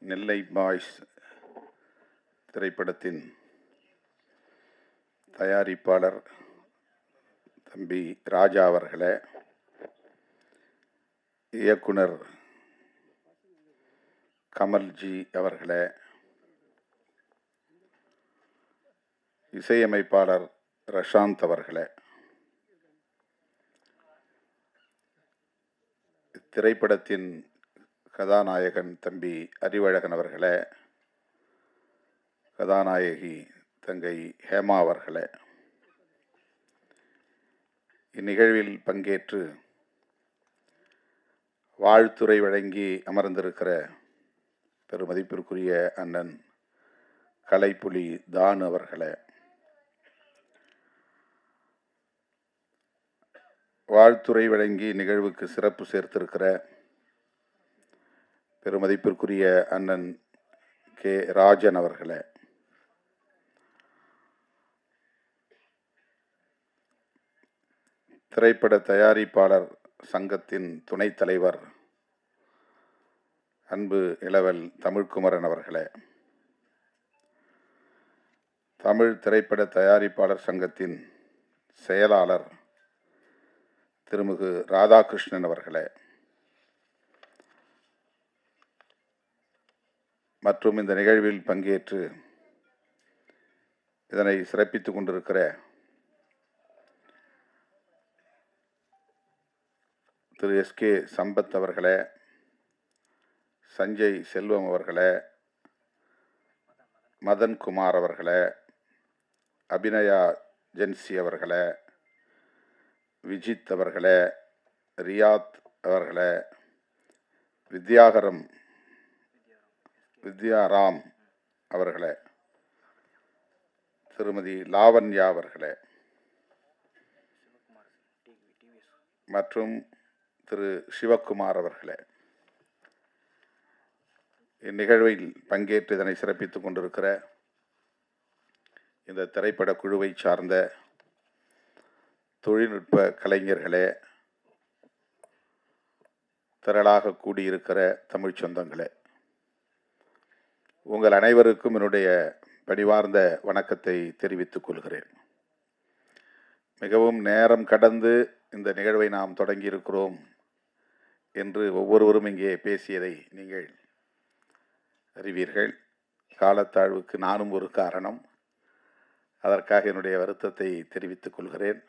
நெல்லை boys திரைப்படத்தின் தயாரிப்பாளர் தம்பி ராஜா அவர்களே, இயக்குனர் கமல்ஜி அவர்களே, இசையமைப்பாளர் ரஷாந்த் அவர்களே, திரைப்படத்தின் கதாநாயகன் தம்பி அறிவழகன் அவர்களே, கதாநாயகி தங்கை ஹேமா அவர்களே, இந்நிகழ்வில் பங்கேற்று வாழ்த்துரை வழங்கி அமர்ந்திருக்கிற பெருமதிப்பிற்குரிய அண்ணன் கலைப்புலி தான் அவர்களே, வாழ்த்துரை வழங்கி நிகழ்வுக்கு சிறப்பு சேர்த்திருக்கிற பெருமதிப்பிற்குரிய அண்ணன் கே ராஜன் அவர்களே, திரைப்பட தயாரிப்பாளர் சங்கத்தின் துணைத் தலைவர் அன்பு இளவல் தமிழ்குமரன் அவர்களே, தமிழ் திரைப்பட தயாரிப்பாளர் சங்கத்தின் செயலாளர் திருமிகு ராதாகிருஷ்ணன் அவர்களே, மற்றும் இந்த நிகழ்வில் பங்கேற்று இதனை சிறப்பித்துக் கொண்டிருக்கிற திரு எஸ்கே சம்பத் அவர்களே, சஞ்சய் செல்வம் அவர்களே, மதன்குமார் அவர்களே, அபிநயா ஜென்சி அவர்களே, விஜித் அவர்களே, ரியாத் அவர்களே, வித்யாராம் அவர்களே, திருமதி லாவண்யா அவர்களே மற்றும் திரு சிவக்குமார் அவர்களே, இந்நிகழ்வில் பங்கேற்று இதனை சிறப்பித்துக் கொண்டிருக்கிற இந்த திரைப்பட குழுவை சார்ந்த தொழில்நுட்ப கலைஞர்களே, திரளாக கூடியிருக்கிற தமிழ் சொந்தங்களே, உங்கள் அனைவருக்கும் என்னுடைய பணிவார்ந்த வணக்கத்தை தெரிவித்துக் கொள்கிறேன். மிகவும் நேரம் கடந்து இந்த நிகழ்வை நாம் தொடங்கியிருக்கிறோம் என்று ஒவ்வொருவரும் இங்கே பேசியதை நீங்கள் அறிவீர்கள். காலத்தாழ்வுக்கு நானும் ஒரு காரணம். அதற்காக என்னுடைய வருத்தத்தை தெரிவித்துக் கொள்கிறேன்.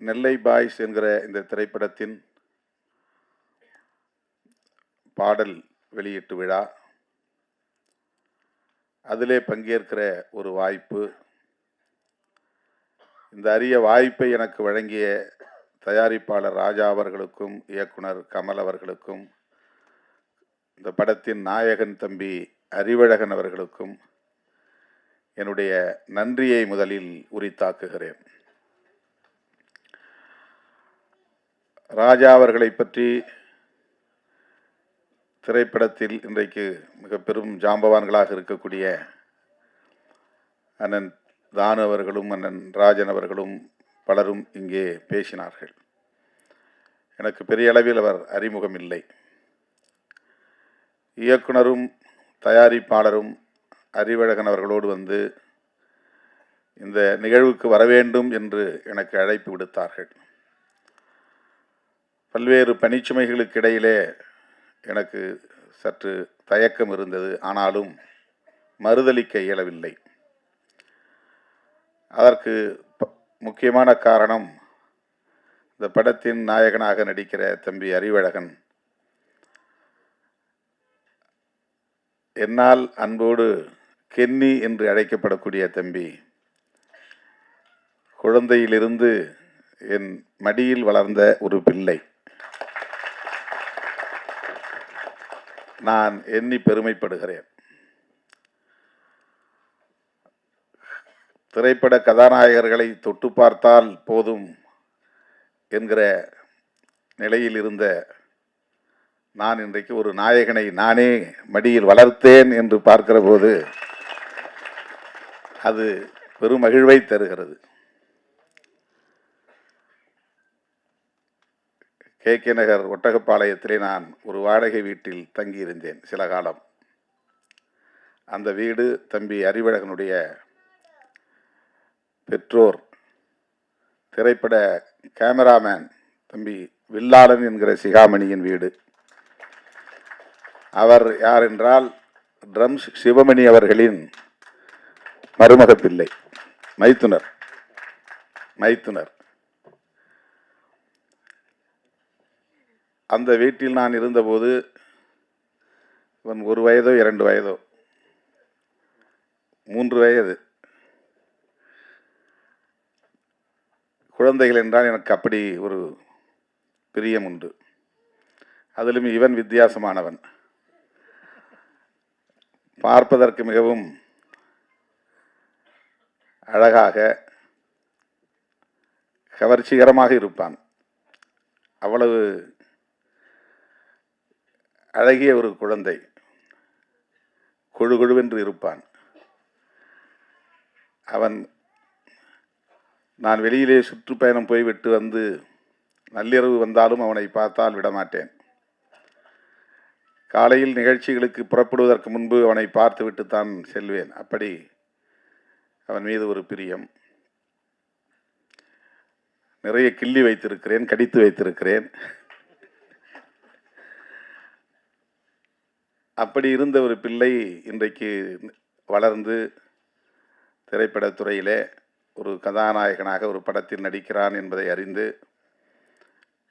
நெல்லை பாய்ஸ் என்கிற இந்த திரைப்படத்தின் பாடல் வெளியீட்டு விழா, அதிலே பங்கேற்கிற ஒரு வாய்ப்பு, இந்த அரிய வாய்ப்பை எனக்கு வழங்கிய தயாரிப்பாளர் ராஜா அவர்களுக்கும் இயக்குனர் கமல் அவர்களுக்கும் இந்த படத்தின் நாயகன் தம்பி அறிவழகன் அவர்களுக்கும் என்னுடைய நன்றியை முதலில் உரித்தாக்குகிறேன். ராஜா அவர்களை பற்றி திரைப்படத்தில் இன்றைக்கு மிக பெரும் ஜாம்பவான்களாக இருக்கக்கூடிய அண்ணன் தானு அவர்களும் அண்ணன் ராஜன் அவர்களும் பலரும் இங்கே பேசினார்கள். எனக்கு பெரிய அளவில் அவர் அறிமுகம் இல்லை. இயக்குனரும் தயாரிப்பாளரும் அறிவழகன் அவர்களோடு வந்து இந்த நிகழ்வுக்கு வர வேண்டும் என்று எனக்கு அழைப்பு விடுத்தார்கள். பல்வேறு பணிச்சுமைகளுக்கு இடையிலே எனக்கு சற்று தயக்கம் இருந்தது. ஆனாலும் மறுதலிக்க இயலவில்லை. அதற்கு முக்கியமான காரணம், இந்த படத்தின் நாயகனாக நடிக்கிற தம்பி அறிவழகன் என்னால் அன்போடு கென்னி என்று அழைக்கப்படக்கூடிய தம்பி, குழந்தையிலிருந்து என் மடியில் வளர்ந்த ஒரு பிள்ளை. நான் எண்ணி பெருமைப்படுகிறேன். திரைப்பட கதாநாயகர்களை தொட்டு பார்த்தால் போதும் என்கிற நிலையில் இருந்த நான் இன்றைக்கு ஒரு நாயகனை நானே மடியில் வளர்த்தேன் என்று பார்க்கிற போது அது பெரும் மகிழ்வை தருகிறது. கே நகர் ஒட்டகப்பாளையத்திலே நான் ஒரு வாடகை வீட்டில் தங்கியிருந்தேன் சில காலம். அந்த வீடு தம்பி அறிவழகனுடைய பெற்றோர் திரைப்பட கேமராமேன் தம்பி வில்லாளன் என்கிற சிகாமணியின் வீடு. அவர் யார் என்றால் ட்ரம்ஸ் சிவமணி அவர்களின் மருமக பிள்ளை, மைத்துனர். அந்த வீட்டில் நான் இருந்தபோது இவன் 1 வயதோ 2 வயதோ 3 வயது குழந்தைகள் என்றால் எனக்கு அப்படி ஒரு பிரியம் உண்டு. அதிலும் இவன் வித்தியாசமானவன். பார்ப்பதற்கு மிகவும் அழகாக கவர்ச்சிகரமாக இருப்பான். அவ்வளவு அழகிய ஒரு குழந்தை, கொழுகொழுவென்று இருப்பான். அவன் நான் வெளியிலே சுற்றுப்பயணம் போய்விட்டு வந்து நள்ளிரவு வந்தாலும் அவனை பார்த்தால் விடமாட்டேன். காலையில் நிகழ்ச்சிகளுக்கு புறப்படுவதற்கு முன்பு அவனை பார்த்துவிட்டு தான் செல்வேன். அப்படி அவன் மீது ஒரு பிரியம். நிறைய கிள்ளி வைத்திருக்கிறேன், கடித்து வைத்திருக்கிறேன். அப்படி இருந்த ஒரு பிள்ளை இன்றைக்கு வளர்ந்து திரைப்படத்துறையிலே ஒரு கதாநாயகனாக ஒரு படத்தில் நடிக்கிறான் என்பதை அறிந்து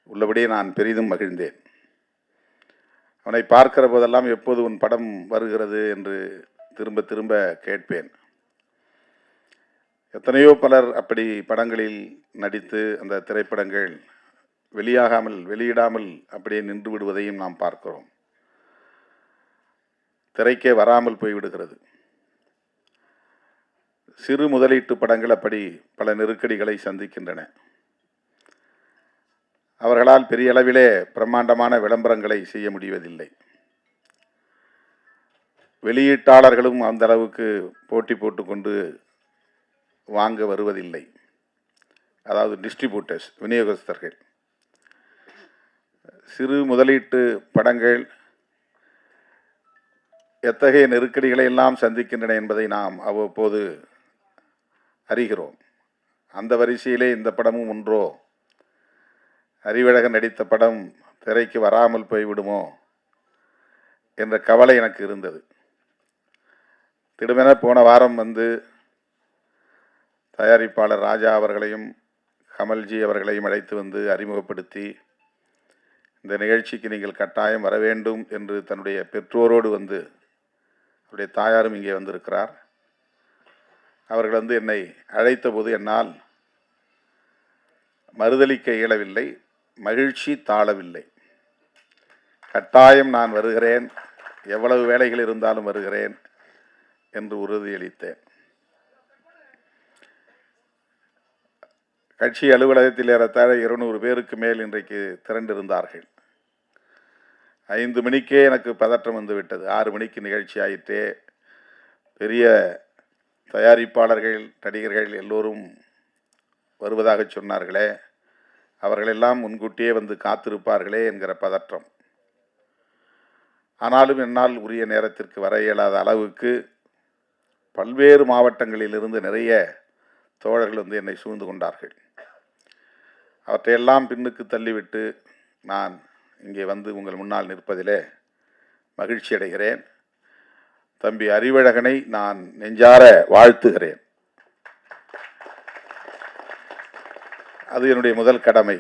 உள்ளபடியே நான் பெரிதும் மகிழ்ந்தேன். அவனை பார்க்கிற போதெல்லாம் எப்போது உன் படம் வருகிறது என்று திரும்ப திரும்ப கேட்பேன். எத்தனையோ பலர் அப்படி படங்களில் நடித்து அந்த திரைப்படங்கள் வெளியிடாமல் அப்படியே நின்று விடுவதையும் நாம் பார்க்கிறோம். திரைக்கே வராமல் போய்விடுகிறது. சிறு முதலீட்டு படங்கள் அப்படி பல நெருக்கடிகளை சந்திக்கின்றன. அவர்களால் பெரிய அளவிலே பிரம்மாண்டமான விளம்பரங்களை செய்ய முடிவதில்லை. வெளியீட்டாளர்களும் அந்த அளவுக்கு போட்டி போட்டுக்கொண்டு வாங்க வருவதில்லை. அதாவது டிஸ்ட்ரிபியூட்டர்ஸ், விநியோகஸ்தர்கள். சிறு முதலீட்டு படங்கள் எத்தகைய நெருக்கடிகளை எல்லாம் சந்திக்கின்றன என்பதை நாம் அவ்வப்போது அறிகிறோம். அந்த வரிசையிலே இந்த படமும் ஒன்றோ? அறிவழகன் நடித்த படம் திரைக்கு வராமல் போய்விடுமோ என்ற கவலை எனக்கு இருந்தது. திடுமென போன வாரம் வந்து தயாரிப்பாளர் ராஜா அவர்களையும் கமல்ஜி அவர்களையும் அழைத்து வந்து அறிமுகப்படுத்தி, இந்த நிகழ்ச்சிக்கு நீங்கள் கட்டாயம் வர வேண்டும் என்று தன்னுடைய பெற்றோரோடு வந்து, அவருடைய தாயாரும் இங்கே வந்திருக்கிறார், அவர்கள் வந்து என்னை அழைத்த போது என்னால் மறுதளிக்க இயலவில்லை, மகிழ்ச்சி தாழவில்லை. கட்டாயம் நான் வருகிறேன், எவ்வளவு வேலைகள் இருந்தாலும் வருகிறேன் என்று உறுதியளித்தேன். கட்சி அலுவலகத்தில் ஏறத்தாழ 200 பேருக்கு மேல் இன்றைக்கு திரண்டிருந்தார்கள். 5 மணிக்கே எனக்கு பதற்றம் வந்துவிட்டது. 6 மணிக்கு நிகழ்ச்சி ஆயிற்றே. பெரிய தயாரிப்பாளர்கள், நடிகர்கள் எல்லோரும் வருவதாக சொன்னார்களே, அவர்களெல்லாம் முன்கூட்டியே வந்து காத்திருப்பார்களே என்கிற பதற்றம். ஆனாலும் என்னால் உரிய நேரத்திற்கு வர இயலாத அளவுக்கு பல்வேறு மாவட்டங்களிலிருந்து நிறைய தோழர்கள் வந்து என்னை சூழ்ந்து கொண்டார்கள். அவற்றையெல்லாம் பின்னுக்கு தள்ளிவிட்டு நான் இங்கே வந்து உங்கள் முன்னால் நிற்பதிலே மகிழ்ச்சி அடைகிறேன். தம்பி அறிவழகனை நான் நெஞ்சார வாழ்த்துகிறேன். அது என்னுடைய முதல் கடமை.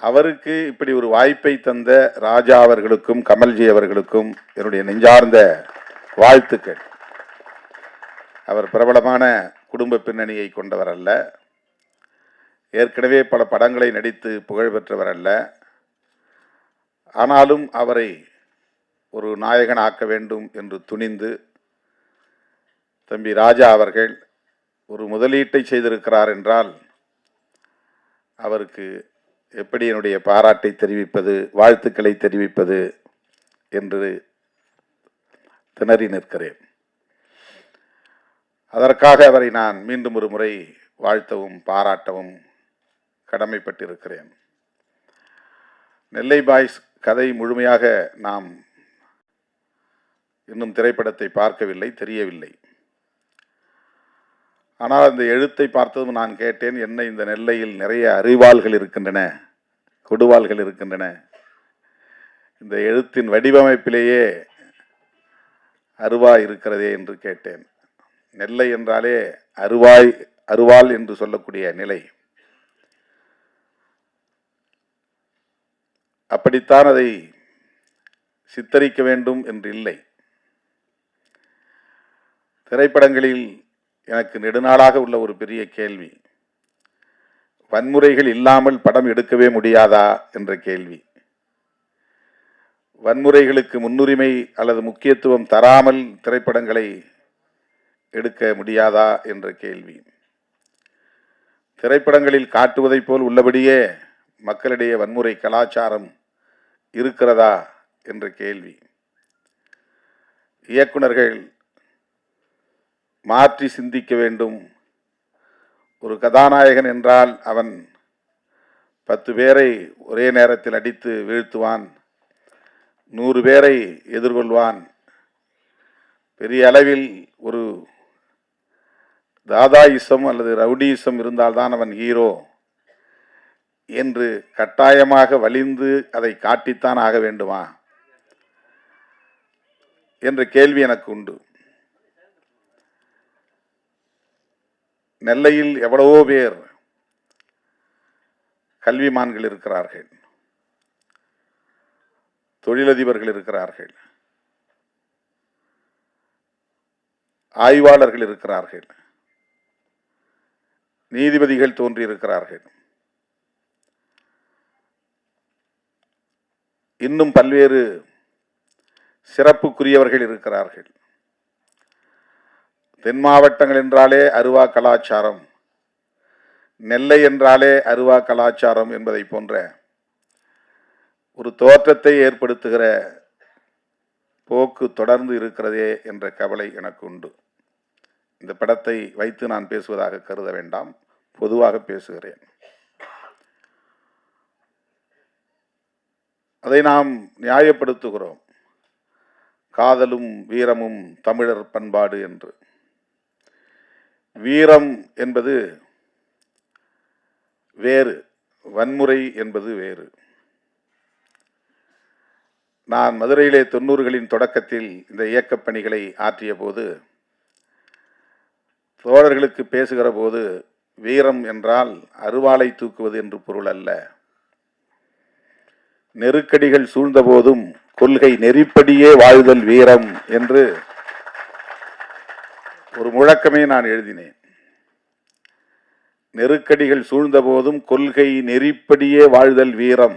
அவருக்கு இப்படி ஒரு வாய்ப்பை தந்த ராஜா அவர்களுக்கும் கமல்ஜி அவர்களுக்கும் என்னுடைய நெஞ்சார்ந்த வாழ்த்துக்கள். அவர் பிரபலமான குடும்ப பின்னணியை கொண்டவர் அல்ல, ஏற்கனவே பல படங்களை நடித்து புகழ் பெற்றவர் அல்ல. ஆனாலும் அவரை ஒரு நாயகன் ஆக்க வேண்டும் என்று துணிந்து தம்பி ராஜா அவர்கள் ஒரு முதலீட்டை செய்திருக்கிறார் என்றால் அவருக்கு எப்படி என்னுடைய பாராட்டை தெரிவிப்பது, வாழ்த்துக்களை தெரிவிப்பது என்று திணறி நிற்கிறேன். அதற்காக அவரை நான் மீண்டும் ஒரு முறை வாழ்த்தவும் பாராட்டவும் கடமைப்பட்டிருக்கிறேன். நெல்லை பாய்ஸ் கதை முழுமையாக நாம் இன்னும் திரைப்படத்தை பார்க்கவில்லை, தெரியவில்லை. ஆனால் அந்த எழுத்தை பார்த்ததும் நான் கேட்டேன், என்ன இந்த நெல்லையில் நிறைய அறிவாள்கள் இருக்கின்றன, கொடுவாள்கள் இருக்கின்றன, இந்த எழுத்தின் வடிவமைப்பிலேயே அருவாய் இருக்கிறதே என்று கேட்டேன். நெல்லை என்றாலே அருவாள் என்று சொல்லக்கூடிய நிலை. அப்படித்தான் அதை சித்தரிக்க வேண்டும் என்று இல்லை. திரைப்படங்களில் எனக்கு நெடுநாளாக உள்ள ஒரு பெரிய கேள்வி, வன்முறைகள் இல்லாமல் படம் எடுக்கவே முடியாதா என்ற கேள்வி. வன்முறைகளுக்கு முன்னுரிமை அல்லது முக்கியத்துவம் தராமல் திரைப்படங்களை எடுக்க முடியாதா என்ற கேள்வி. திரைப்படங்களில் காட்டுவதைப் போல் உள்ளபடியே மக்களிடையே வன்முறை கலாச்சாரம் இருக்கிறதா என்ற கேள்வி. இயக்குனர்கள் மாற்றி சிந்திக்க வேண்டும். ஒரு கதாநாயகன் என்றால் அவன் 10 பேரை ஒரே நேரத்தில் அடித்து வீழ்த்துவான், 100 பேரை எதிர்கொள்வான், பெரிய அளவில் ஒரு தாதாயிசம் அல்லது ரவுடியிசம் இருந்தால்தான் அவன் ஹீரோ என்று கட்டாயமாக வலிந்து அதை காட்டித்தான் ஆக வேண்டுமா என்ற கேள்வி எனக்கு உண்டு. நெல்லையில் எவ்வளவோ பேர் கல்விமான்கள் இருக்கிறார்கள், தொழிலதிபர்கள் இருக்கிறார்கள், ஆய்வாளர்கள் இருக்கிறார்கள், நீதிபதிகள் தோன்றியிருக்கிறார்கள், இன்னும் பல்வேறு சிறப்புக்குரியவர்கள் இருக்கிறார்கள். தென் மாவட்டங்கள் என்றாலே அருவா கலாச்சாரம், நெல்லை என்றாலே அருவா கலாச்சாரம் என்பதை போன்ற ஒரு தோற்றத்தை ஏற்படுத்துகிற போக்கு தொடர்ந்து இருக்கிறதே என்ற கவலை எனக்கு உண்டு. இந்த படத்தை வைத்து நான் பேசுவதாக கருத வேண்டாம், பொதுவாக பேசுகிறேன். அதை நாம் நியாயப்படுத்துகிறோம், காதலும் வீரமும் தமிழர் பண்பாடு என்று. வீரம் என்பது வேறு, வன்முறை என்பது வேறு. நான் மதுரையிலே 90களின் தொடக்கத்தில் இந்த இயக்கப் பணிகளை ஆற்றிய போது தோழர்களுக்கு பேசுகிற போது, வீரம் என்றால் அருவாளை தூக்குவது என்று பொருள் அல்ல, நெருக்கடிகள் சூழ்ந்த போதும் கொள்கை நெறிப்படியே வாழ்தல் வீரம் என்று ஒரு முழக்கமே நான் எழுதினேன். நெருக்கடிகள் சூழ்ந்த போதும் கொள்கை நெறிப்படியே வாழ்தல் வீரம்,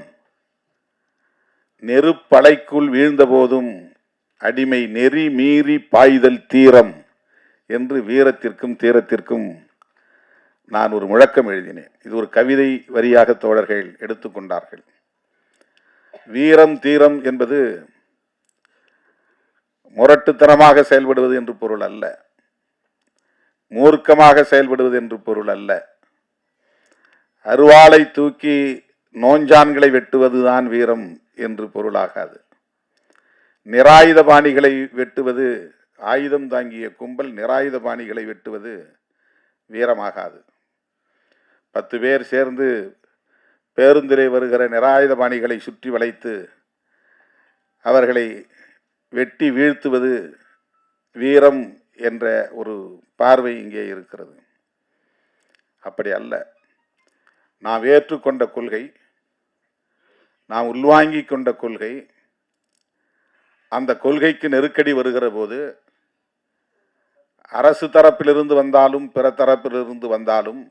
நெருப்பலைக்குள் வீழ்ந்த போதும் அடிமை நெறி மீறி பாய்தல் தீரம் என்று வீரத்திற்கும் தீரத்திற்கும் நான் ஒரு முழக்கம் எழுதினேன். இது ஒரு கவிதை வரியாக தோழர்கள் எடுத்துக்கொண்டார்கள். வீரம் தீரம் என்பது முரட்டுத்தனமாக செயல்படுவது என்று பொருள் அல்ல, மூர்க்கமாக செயல்படுவது என்று பொருள் அல்ல. அருவாளை தூக்கி நோஞ்சான்களை வெட்டுவதுதான் வீரம் என்று பொருளாகாது. நிராயுத பாணிகளை வெட்டுவது, ஆயுதம் தாங்கிய கும்பல் நிராயுத பாணிகளை வெட்டுவது வீரமாகாது. 10 பேர் சேர்ந்து பேருந்திலே வருகிற நிராயுத பாணிகளை சுற்றி வளைத்து அவர்களை வெட்டி வீழ்த்துவது வீரம் என்ற ஒரு பார்வை இங்கே இருக்கிறது. அப்படி அல்ல. நாம் ஏற்றுக்கொண்ட கொள்கை, நாம் உள்வாங்கி கொண்ட கொள்கை, அந்த கொள்கைக்கு நெருக்கடி வருகிற போது அரசு தரப்பிலிருந்து வந்தாலும் பிற தரப்பிலிருந்து வந்தாலும்,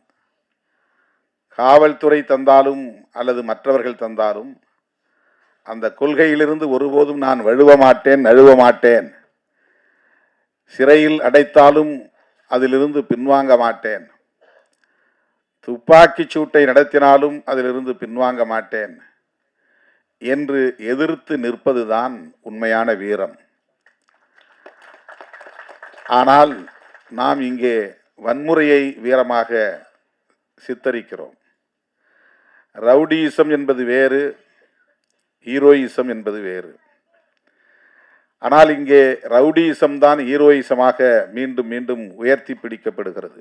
காவல்துறை தந்தாலும் அல்லது மற்றவர்கள் தந்தாலும், அந்த கொள்கையிலிருந்து ஒருபோதும் நான் வழுவ மாட்டேன், நழுவ மாட்டேன். சிறையில் அடைத்தாலும் அதிலிருந்து பின்வாங்க மாட்டேன். துப்பாக்கி சூட்டை நடத்தினாலும் அதிலிருந்து பின்வாங்க மாட்டேன் என்று எதிர்த்து நிற்பதுதான் உண்மையான வீரம். ஆனால் நாம் இங்கே வன்முறையை வீரமாக சித்தரிக்கிறோம். ரவுடியிசம் என்பது வேறு, ஹீரோயிசம் என்பது வேறு. ஆனால் இங்கே ரவுடியிசம் தான் ஹீரோயிசமாக மீண்டும் மீண்டும் உயர்த்தி பிடிக்கப்படுகிறது.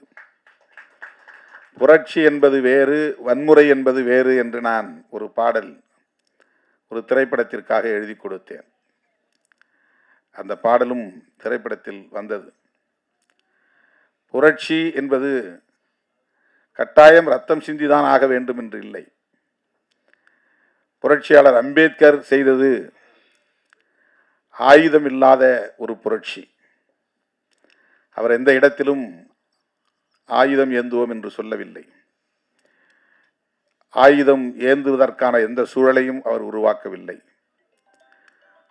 புரட்சி என்பது வேறு, வன்முறை என்பது வேறு என்று நான் ஒரு பாடல் ஒரு திரைப்படத்திற்காக எழுதி கொடுத்தேன். அந்த பாடலும் திரைப்படத்தில் வந்தது. புரட்சி என்பது கட்டாயம் ரத்தம் சிந்திதான் ஆக வேண்டும் என்று இல்லை. புரட்சியாளர் அம்பேத்கர் செய்தது ஆயுதம் இல்லாத ஒரு புரட்சி. அவர் எந்த இடத்திலும் ஆயுதம் ஏந்துவோம் என்று சொல்லவில்லை. ஆயுதம் ஏந்துவதற்கான எந்த சூழலையும் அவர் உருவாக்கவில்லை.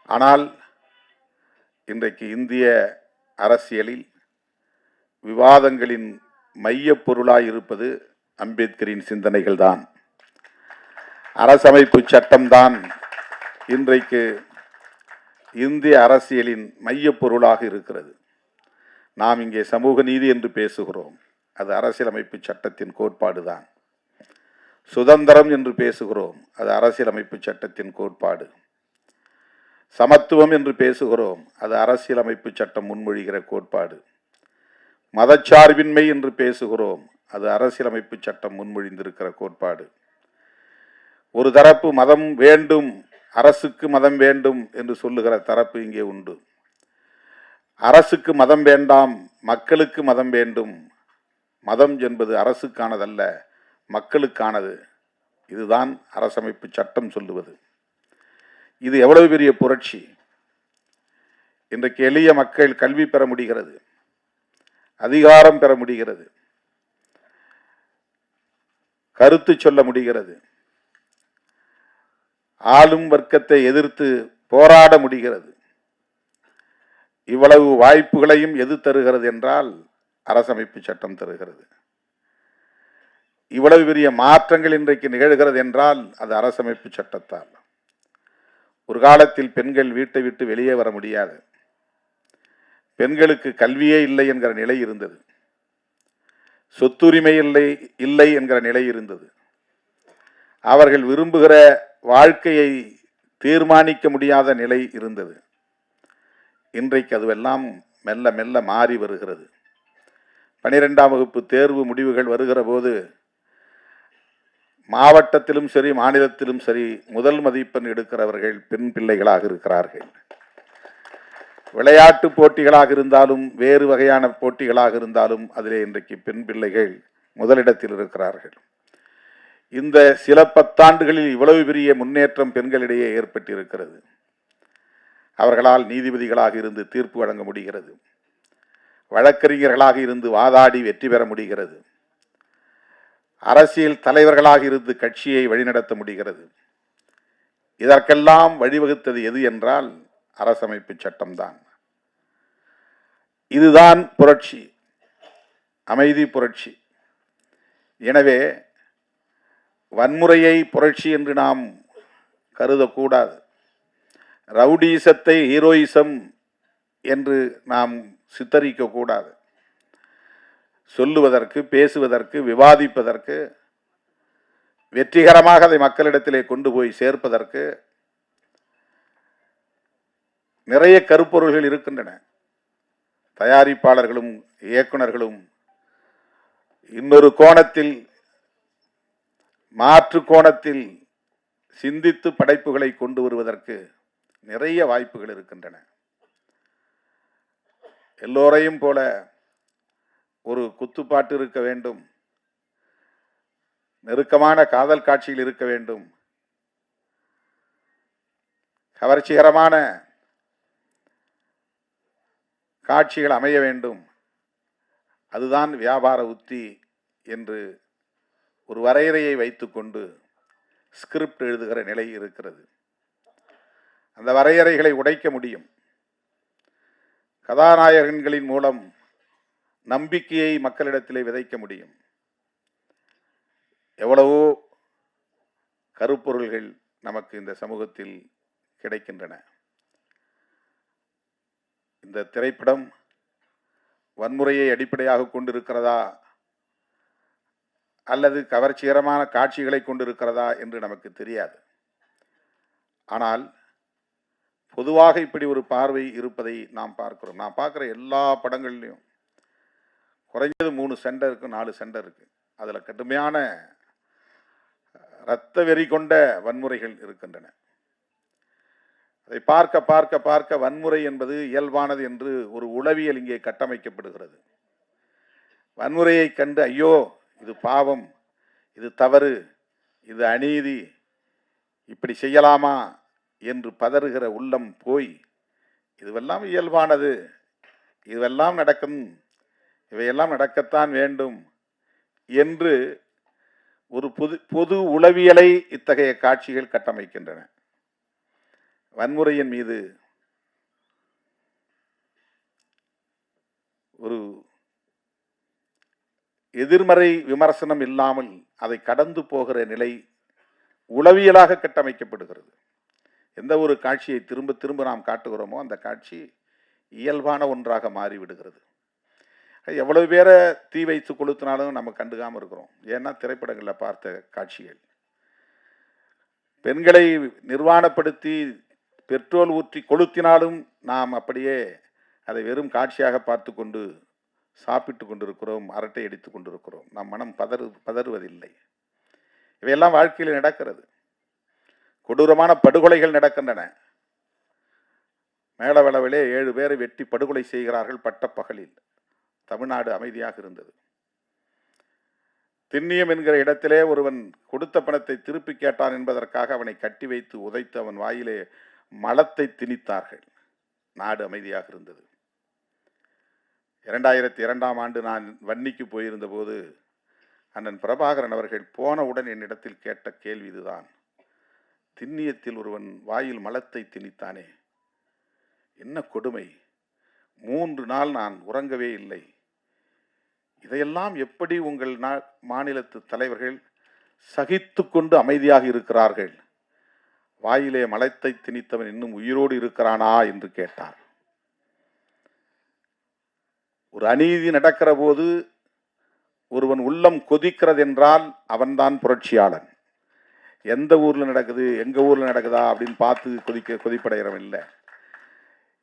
ஆனால் இன்றைக்கு இந்திய அரசியலில் விவாதங்களின் மையப் பொருளாய் இருப்பது அம்பேத்கரின் சிந்தனைகள் தான். அரசமைப்பு சட்டம்தான் இன்றைக்கு இந்திய அரசியலின் மையப் பொருளாக இருக்கிறது. நாம் இங்கே சமூக நீதி என்று பேசுகிறோம், அது அரசியலமைப்பு சட்டத்தின் கோட்பாடு தான். சுதந்திரம் என்று பேசுகிறோம், அது அரசியலமைப்பு சட்டத்தின் கோட்பாடு. சமத்துவம் என்று பேசுகிறோம், அது அரசியலமைப்பு சட்டம் முன்மொழிகிற கோட்பாடு. மதச்சார்பின்மை என்று பேசுகிறோம், அது அரசியலமைப்பு சட்டம் முன்மொழிந்திருக்கிற கோட்பாடு. ஒரு தரப்பு மதம் வேண்டும், அரசுக்கு மதம் வேண்டும் என்று சொல்லுகிற தரப்பு இங்கே உண்டு. அரசுக்கு மதம் வேண்டாம், மக்களுக்கு மதம் வேண்டும். மதம் என்பது அரசுக்கானதல்ல, மக்களுக்கானது. இதுதான் அரசமைப்பு சட்டம் சொல்லுவது. இது எவ்வளவு பெரிய புரட்சி! இன்றைக்கு எளிய மக்கள் கல்வி பெற முடிகிறது, அதிகாரம் பெற முடிகிறது, கருத்து சொல்ல முடிகிறது, ஆளும் வர்க்கத்தை எதிர்த்து போராட முடிகிறது. இவ்வளவு வாய்ப்புகளையும் எது தருகிறது என்றால் அரசமைப்பு சட்டம் தருகிறது. இவ்வளவு பெரிய மாற்றங்கள் இன்றைக்கு நிகழ்கிறது என்றால் அது அரசமைப்பு சட்டத்தால். ஒரு காலத்தில் பெண்கள் வீட்டை விட்டு வெளியே வர முடியாது, பெண்களுக்கு கல்வியே இல்லை என்கிற நிலை இருந்தது, சொத்துரிமை இல்லை என்கிற நிலை இருந்தது, அவர்கள் விரும்புகிற வாழ்க்கையை தீர்மானிக்க முடியாத நிலை இருந்தது. இன்றைக்கு அதுவெல்லாம் மெல்ல மெல்ல மாறி வருகிறது. 12ஆம் வகுப்பு தேர்வு முடிவுகள் வருகிற போது மாவட்டத்திலும் சரி மாநிலத்திலும் சரி முதல் மதிப்பெண் எடுக்கிறவர்கள் பெண் பிள்ளைகளாக இருக்கிறார்கள். விளையாட்டு போட்டிகளாக இருந்தாலும் வேறு வகையான போட்டிகளாக இருந்தாலும் அதிலே இன்றைக்கு பெண் பிள்ளைகள் முதலிடத்தில் இருக்கிறார்கள். இந்த சில பத்தாண்டுகளில் இவ்வளவு பெரிய முன்னேற்றம் பெண்களிடையே ஏற்பட்டிருக்கிறது. அவர்களால் நீதிபதிகளாக இருந்து தீர்ப்பு வழங்க முடிகிறது, வழக்கறிஞர்களாக இருந்து வாதாடி வெற்றி பெற முடிகிறது, அரசியல் தலைவர்களாக இருந்து கட்சியை வழிநடத்த முடிகிறது. இதற்கெல்லாம் வழிவகுத்தது எது என்றால் அரசமைப்பு சட்டம்தான். இதுதான் புரட்சி, அமைதி புரட்சி. எனவே வன்முறையை புரட்சி என்று நாம் கருதக்கூடாது. ரவுடிசத்தை ஹீரோயிசம் என்று நாம் சித்தரிக்க கூடாது. சொல்லுவதற்கு, பேசுவதற்கு, விவாதிப்பதற்கு, வெற்றிகரமாக அதை மக்களிடத்திலே கொண்டு போய் சேர்ப்பதற்கு நிறைய கருப்பொருள்கள் இருக்கின்றன. தயாரிப்பாளர்களும் இயக்குநர்களும் இன்னொரு கோணத்தில், மாற்று கோணத்தில் சிந்தித்து படைப்புகளை கொண்டு வருவதற்கு நிறைய வாய்ப்புகள் இருக்கின்றன. எல்லோரையும் போல ஒரு குத்துப்பாட்டு இருக்க வேண்டும், நெருக்கமான காதல் காட்சியில் இருக்க வேண்டும், கவர்ச்சிகரமான காட்சிகள் அமைய வேண்டும், அதுதான் வியாபார உத்தி என்று ஒரு வரையறையை வைத்துக்கொண்டு ஸ்கிரிப்ட் எழுதுகிற நிலை இருக்கிறது. அந்த வரையறைகளை உடைக்க முடியும். கதாநாயகன்களின் மூலம் நம்பிக்கையை மக்களிடத்திலே விதைக்க முடியும். எவ்வளவோ கருப்பொருள்கள் நமக்கு இந்த சமூகத்தில் கிடைக்கின்றன. இந்த திரைப்படம் வன்முறையை அடிப்படையாக கொண்டிருக்கிறதா அல்லது கவர்ச்சிகரமான காட்சிகளை கொண்டிருக்கிறதா என்று நமக்கு தெரியாது. ஆனால் பொதுவாக இப்படி ஒரு பார்வை இருப்பதை நாம் பார்க்கிறோம். நான் பார்க்குற எல்லா படங்கள்லையும் குறைஞ்சது 3 சண்டை இருக்கு, 4 சண்டை இருக்கு. அதில் கடுமையான இரத்த வெறி கொண்ட வன்முறைகள் இருக்கின்றன. அதை பார்க்க பார்க்க பார்க்க வன்முறை என்பது இயல்பானது என்று ஒரு உளவியல் இங்கே கட்டமைக்கப்படுகிறது. வன்முறையை கண்டு ஐயோ இது பாவம், இது தவறு, இது அநீதி, இப்படி செய்யலாமா என்று பதறுகிற உள்ளம் போய் இதுவெல்லாம் இயல்பானது, இதுவெல்லாம் நடக்கும், இவையெல்லாம் நடக்கத்தான் வேண்டும் என்று ஒரு பொது உளவியலை இத்தகைய காட்சிகள் கட்டமைக்கின்றன. வன்முறையின் மீது ஒரு எதிர்மறை விமர்சனம் இல்லாமல் அதை கடந்து போகிற நிலை உளவியலாக கட்டமைக்கப்படுகிறது. எந்த ஒரு காட்சியை திரும்ப திரும்ப நாம் காட்டுகிறோமோ அந்த காட்சி இயல்பான ஒன்றாக மாறிவிடுகிறது. எவ்வளவு பேரை தீ வைத்து கொளுத்தினாலும் நம்ம கண்டுக்காமல் இருக்கிறோம். ஏன்னா திரைப்படங்களில் பார்த்த காட்சிகள். பெண்களை நிர்வாணப்படுத்தி பெட்ரோல் ஊற்றி கொளுத்தினாலும் நாம் அப்படியே அதை வெறும் காட்சியாக பார்த்து கொண்டு சாப்பிட்டு கொண்டிருக்கிறோம், அரட்டை அடித்து கொண்டிருக்கிறோம். நம் மனம் பதறுவதில்லை. இவையெல்லாம் வாழ்க்கையில் நடக்கிறது. கொடூரமான படுகொலைகள் நடக்கின்றன. மேலவளவிலே 7 பேரை வெட்டி படுகொலை செய்கிறார்கள் பட்டப்பகலில். தமிழ்நாடு அமைதியாக இருந்தது. திண்ணியம் என்கிற இடத்திலே ஒருவன் கொடுத்த பணத்தை திருப்பி கேட்டான் என்பதற்காக அவனை கட்டி வைத்து உதைத்து அவன் வாயிலே மலத்தை திணித்தார்கள். நாடு அமைதியாக இருந்தது. 2002ஆம் ஆண்டு நான் வன்னிக்கு போயிருந்த போது அண்ணன் பிரபாகரன் அவர்கள் போனவுடன் என்னிடத்தில் கேட்ட கேள்வி இதுதான். திண்ணியத்தில் ஒருவன் வாயில் மலத்தை திணித்தானே, என்ன கொடுமை! 3 நாள் நான் உறங்கவே இல்லை. இதையெல்லாம் எப்படி உங்கள் மாநிலத்து தலைவர்கள் சகித்து கொண்டு அமைதியாக இருக்கிறார்கள்? வாயிலே மலத்தை திணித்தவன் இன்னும் உயிரோடு இருக்கிறானா என்று கேட்டார். ஒரு அநீதி நடக்கிற போது ஒருவன் உள்ளம் கொதிக்கிறது என்றால் அவன்தான் புரட்சியாளன். எந்த ஊர்ல நடக்குது, எங்க ஊர்ல நடக்குதா அப்படின்னு பார்த்து கொதிப்படைகிறவன் இல்லை.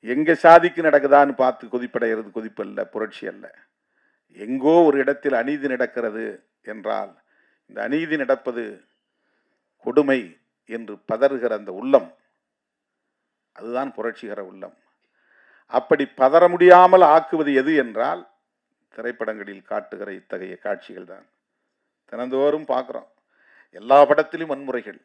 எங்க சாதிக்கு நடக்குதான்னு பார்த்து கொதிப்படைகிறது கொதிப்பல்ல, புரட்சி அல்ல. எங்கோ ஒரு இடத்தில் அநீதி நடக்கிறது என்றால் இந்த அநீதி நடப்பது கொடுமை என்று பதறுகிற அந்த உள்ளம், அதுதான் புரட்சிகர உள்ளம். அப்படி பதற முடியாமல் ஆக்குவது எது என்றால் திரைப்படங்களில் காட்டுகிற இத்தகைய காட்சிகள் தான். தினந்தோறும் பார்க்குறோம். எல்லா படத்திலும் வன்முறைகள்.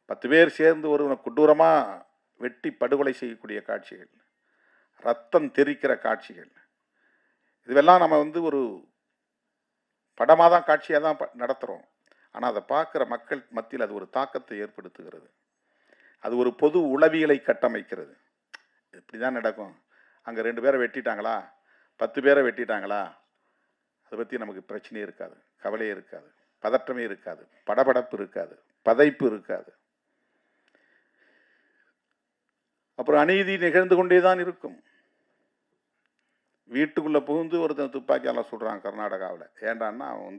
10 பேர் சேர்ந்து ஒருவனை கொடூரமாக வெட்டி படுகொலை செய்யக்கூடிய காட்சிகள், ரத்தம் தெறிக்கிற காட்சிகள், இதுவெல்லாம் நம்ம ஒரு படமாக தான் காட்சியாக தான் நடத்துகிறோம். ஆனால் அதை பார்க்குற மக்கள் மத்தியில் அது ஒரு தாக்கத்தை ஏற்படுத்துகிறது. அது ஒரு பொது உளவியலை கட்டமைக்கிறது. இப்படி தான் நடக்கும். அங்கே 2 பேரை வெட்டிட்டாங்களா, 10 பேரை வெட்டிட்டாங்களா, அதை பற்றி நமக்கு பிரச்சனையே இருக்காது, கவலையே இருக்காது, பதற்றமே இருக்காது, படபடப்பு இருக்காது, பதைப்பு இருக்காது. அப்புறம் அநீதி நிகழ்ந்து கொண்டே தான் இருக்கும். வீட்டுக்குள்ளே புகுந்து ஒருத்தன் துப்பாக்கியால் சொல்கிறான் கர்நாடகாவில். ஏண்டான்னா அவன்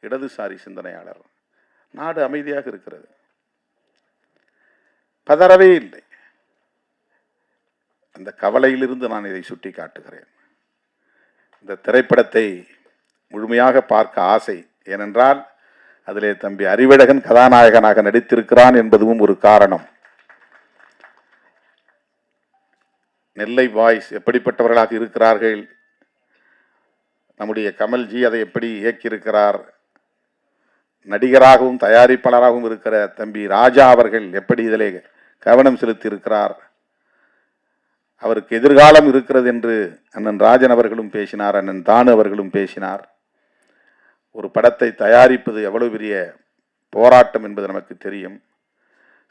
இடதுசாரி சிந்தனையாளர். நாடு அமைதியாக இருக்கிறது, பதறவே இல்லை. அந்த கவலையிலிருந்து நான் இதை சுட்டி காட்டுகிறேன். இந்த திரைப்படத்தை முழுமையாக பார்க்க ஆசை. ஏனென்றால் அதிலே தம்பி அறிவழகன் கதாநாயகனாக நடித்திருக்கிறான் என்பதும் ஒரு காரணம். நெல்லை பாய்ஸ் எப்படிப்பட்டவர்களாக இருக்கிறார்கள், நம்முடைய கமல்ஜி அதை எப்படி இயக்கியிருக்கிறார், நடிகராகவும் தயாரிப்பாளராகவும் இருக்கிற தம்பி ராஜா அவர்கள் எப்படி இதிலே கவனம் செலுத்தி இருக்கிறார், அவருக்கு எதிர்காலம் இருக்கிறது என்று அண்ணன் ராஜன் அவர்களும் பேசினார், அண்ணன் தானு அவர்களும் பேசினார். ஒரு படத்தை தயாரிப்பது எவ்வளவு பெரிய போராட்டம் என்பது நமக்கு தெரியும்.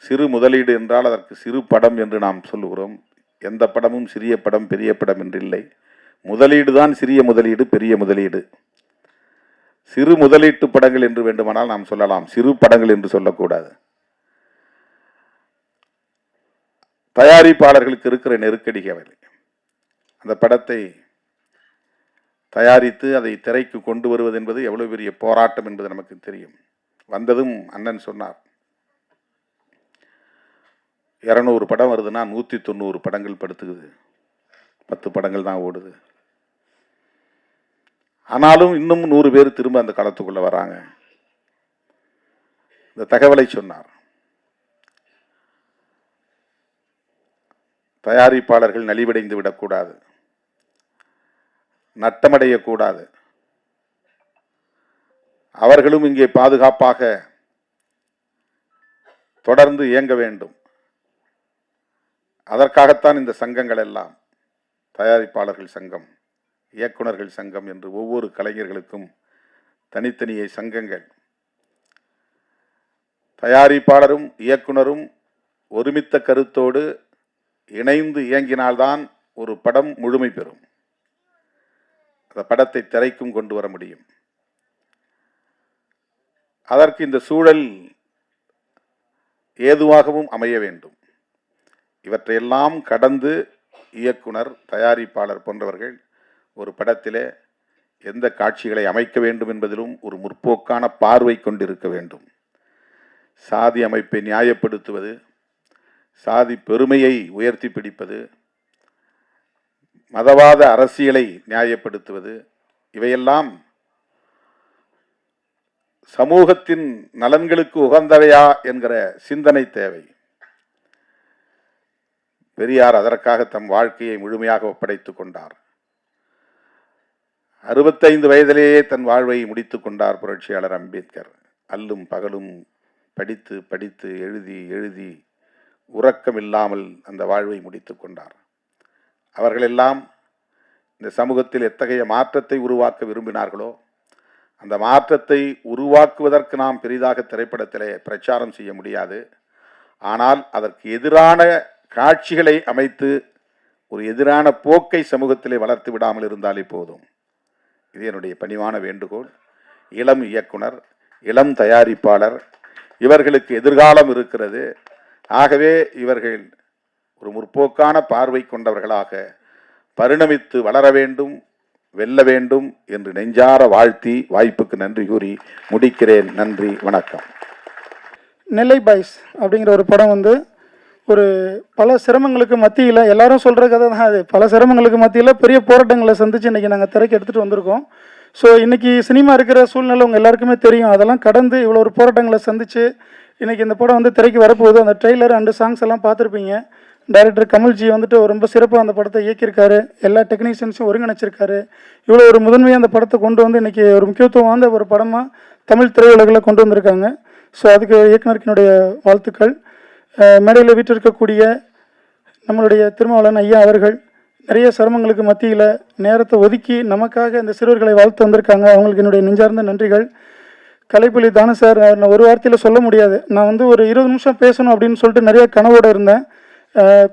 சிறு முதலீடு என்றால் அதற்கு சிறு படம் என்று நாம் சொல்லுகிறோம். எந்த படமும் சிறிய படம் பெரிய படம் என்றில்லை. முதலீடு தான் சிறிய முதலீடு, பெரிய முதலீடு. சிறு முதலீட்டு படங்கள் என்று வேண்டுமானால் நாம் சொல்லலாம், சிறு படங்கள் என்று சொல்லக்கூடாது. தயாரிப்பாளர்களுக்கு இருக்கிற நெருக்கடிகள், அந்த படத்தை தயாரித்து அதை திரைக்கு கொண்டு வருவது என்பது எவ்வளவு பெரிய போராட்டம் என்பது நமக்கு தெரியும். வந்ததும் அண்ணன் சொன்னார், 200 படம் வருதுன்னா 190 படங்கள் படுத்துக்குது, 10 படங்கள் தான் ஓடுது. ஆனாலும் இன்னும் 100 பேர் திரும்ப அந்த களத்துக்குள்ள வராங்க. இந்த தகவலை சொன்னார். தயாரிப்பாளர்கள் நலிவடைந்து விடக்கூடாது, நட்டமடையக்கூடாது. அவர்களும் இங்கே பாதுகாப்பாக தொடர்ந்து இயங்க வேண்டும். அதற்காகத்தான் இந்த சங்கங்கள் எல்லாம், தயாரிப்பாளர்கள் சங்கம், இயக்குனர்கள் சங்கம் என்று ஒவ்வொரு கலைஞர்களுக்கும் தனித்தனியே சங்கங்கள். தயாரிப்பாளரும் இயக்குனரும் ஒருமித்த கருத்தோடு இணைந்து இயங்கினால்தான் ஒரு படம் முழுமை பெறும். அந்த படத்தை திரைக்கும் கொண்டு வர முடியும். அதற்கு இந்த சூழல் ஏதுவாகவும் அமைய வேண்டும். இவற்றையெல்லாம் கடந்து இயக்குனர், தயாரிப்பாளர் போன்றவர்கள் ஒரு படத்திலே எந்த காட்சிகளை அமைக்க வேண்டும் என்பதிலும் ஒரு முற்போக்கான பார்வை கொண்டிருக்க வேண்டும். சாதி அமைப்பை நியாயப்படுத்துவது, சாதி பெருமையை உயர்த்தி பிடிப்பது, மதவாத அரசியலை நியாயப்படுத்துவது, இவையெல்லாம் சமூகத்தின் நலன்களுக்கு உகந்தவையா என்கிற சிந்தனை தேவை. பெரியார் அதற்காக தம் வாழ்க்கையை முழுமையாக ஒப்படைத்துக் கொண்டார். 65 வயதிலேயே தன் வாழ்வை முடித்துக் கொண்டார் புரட்சியாளர் அம்பேத்கர். அல்லும் பகலும் படித்து படித்து எழுதி எழுதி உறக்கமில்லாமல் அந்த வாழ்வை முடித்துக் கொண்டார். அவர்களெல்லாம் இந்த சமூகத்தில் எத்தகைய மாற்றத்தை உருவாக்க விரும்பினார்களோ அந்த மாற்றத்தை உருவாக்குவதற்கு நாம் பெரிதாக திரைப்படத்திலே பிரச்சாரம் செய்ய முடியாது. ஆனால் அதற்கு எதிரான காட்சிகளை அமைத்து ஒரு எதிரான போக்கை சமூகத்திலே வளர்த்து விடாமல் இருந்தாலே போதும். இது என்னுடைய பணிவான வேண்டுகோள். இளம் இயக்குனர், இளம் தயாரிப்பாளர், இவர்களுக்கு எதிர்காலம் இருக்கிறது. ஆகவே இவர்கள் ஒரு முற்போக்கான பார்வை கொண்டவர்களாக பரிணமித்து வளர வேண்டும், வெல்ல வேண்டும் என்று நெஞ்சார வாழ்த்தி வாய்ப்புக்கு நன்றி கூறி முடிக்கிறேன். நன்றி, வணக்கம். நெல்லை பாய்ஸ் அப்படிங்கிற ஒரு படம் வந்து ஒரு பல சிரமங்களுக்கு மத்தியில், எல்லாரும் சொல்கிற கதை தான் அது, பல சிரமங்களுக்கு மத்தியில் பெரிய போராட்டங்களை சந்தித்து இன்றைக்கி நாங்கள் திரைக்கு எடுத்துகிட்டு வந்திருக்கோம். ஸோ இன்றைக்கி சினிமா இருக்கிற சூழ்நிலை உங்கள் எல்லாருக்குமே தெரியும். அதெல்லாம் கடந்து இவ்வளோ ஒரு போராட்டங்களை சந்தித்து இன்றைக்கி இந்த படம் வந்து திரைக்கு வரப்போகுது. அந்த ட்ரெய்லர் அண்டு சாங்ஸ் எல்லாம் பார்த்துருப்பீங்க. டைரக்டர் கமல்ஜி வந்துட்டு ரொம்ப சிறப்பாக அந்த படத்தை இயக்கியிருக்காரு. எல்லா டெக்னீஷியன்ஸும் ஒருங்கிணைச்சிருக்காரு. இவ்வளோ ஒரு முதன்மையாக அந்த படத்தை கொண்டு வந்து இன்றைக்கி ஒரு முக்கியத்துவம் வாய்ந்த ஒரு படமாக தமிழ் திரையுலகில் கொண்டு வந்திருக்காங்க. ஸோ அதுக்கு இயக்குனருக்கினுடைய வாழ்த்துக்கள். மேடையில் வீட்டிருக்கக்கூடிய நம்மளுடைய திருமாவளவன் ஐயா அவர்கள் நிறைய சிரமங்களுக்கு மத்தியில் நேரத்தை ஒதுக்கி நமக்காக இந்த சிறுவர்களை வாழ்த்து வந்திருக்காங்க. அவங்களுக்கு என்னுடைய நெஞ்சார்ந்த நன்றிகள். கலைப்புலி தானு சார், நான் ஒரு வார்த்தையில் சொல்ல முடியாது. நான் வந்து ஒரு 20 நிமிஷம் பேசணும் அப்படின்னு சொல்லிட்டு நிறைய கனவோடு இருந்தேன்.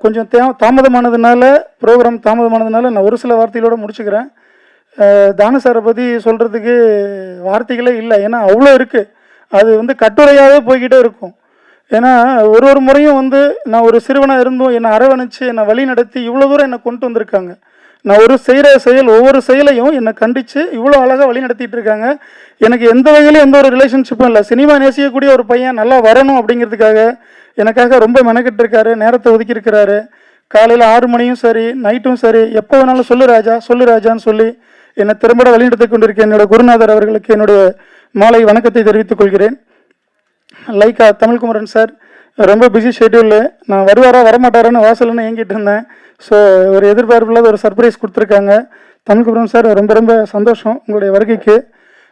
கொஞ்சம் தாமதமானதுனால, ப்ரோக்ராம் தாமதமானதுனால நான் ஒரு சில வார்த்தைகளோடு முடிச்சுக்கிறேன். தானு சாரை பற்றி சொல்கிறதுக்கு வார்த்தைகளே இல்லை. ஏன்னா அவ்வளோ இருக்குது. அது வந்து கட்டுரையாகவே போய்கிட்டே இருக்கும். ஏன்னா ஒரு முறையும் வந்து நான் ஒரு சிறுவனாக இருந்தும் என்னை அரவணைச்சு என்னை வழி நடத்தி இவ்வளோ தூரம் என்னை கொண்டு வந்திருக்காங்க. நான் ஒரு செய்கிற செயல், ஒவ்வொரு செயலையும் என்னை கண்டித்து இவ்வளோ அழகாக வழி நடத்திட்டு இருக்காங்க. எனக்கு எந்த வகையிலும் எந்த ஒரு ரிலேஷன்ஷிப்பும் இல்லை. சினிமா நேசிக்கக்கூடிய ஒரு பையன் நல்லா வரணும் அப்படிங்கிறதுக்காக எனக்காக ரொம்ப மெனக்கிட்டு இருக்காரு, நேரத்தை ஒதுக்கியிருக்கிறாரு. காலையில் 6 மணியும் சரி, நைட்டும் சரி, எப்போ வேணாலும் சொல்லு ராஜான்னு சொல்லி என்னை திறம்பட வழிநடத்தி கொண்டிருக்க என்னோட குருநாதர் அவர்களுக்கு என்னுடைய மாலை வணக்கத்தை தெரிவித்துக் கொள்கிறேன். லைக்கா தமிழ்குமரன் சார் ரொம்ப பிஸி ஷெட்யூலு. நான் வருவாரா வரமாட்டாரான்னு வாசல்னு ஏங்கிட்டு இருந்தேன். ஸோ ஒரு எதிர்பார்ப்பில்லாத ஒரு சர்ப்ரைஸ் கொடுத்துருக்காங்க. தமிழ்குமரன் சார் ரொம்ப ரொம்ப சந்தோஷம் உங்களுடைய வருகைக்கு.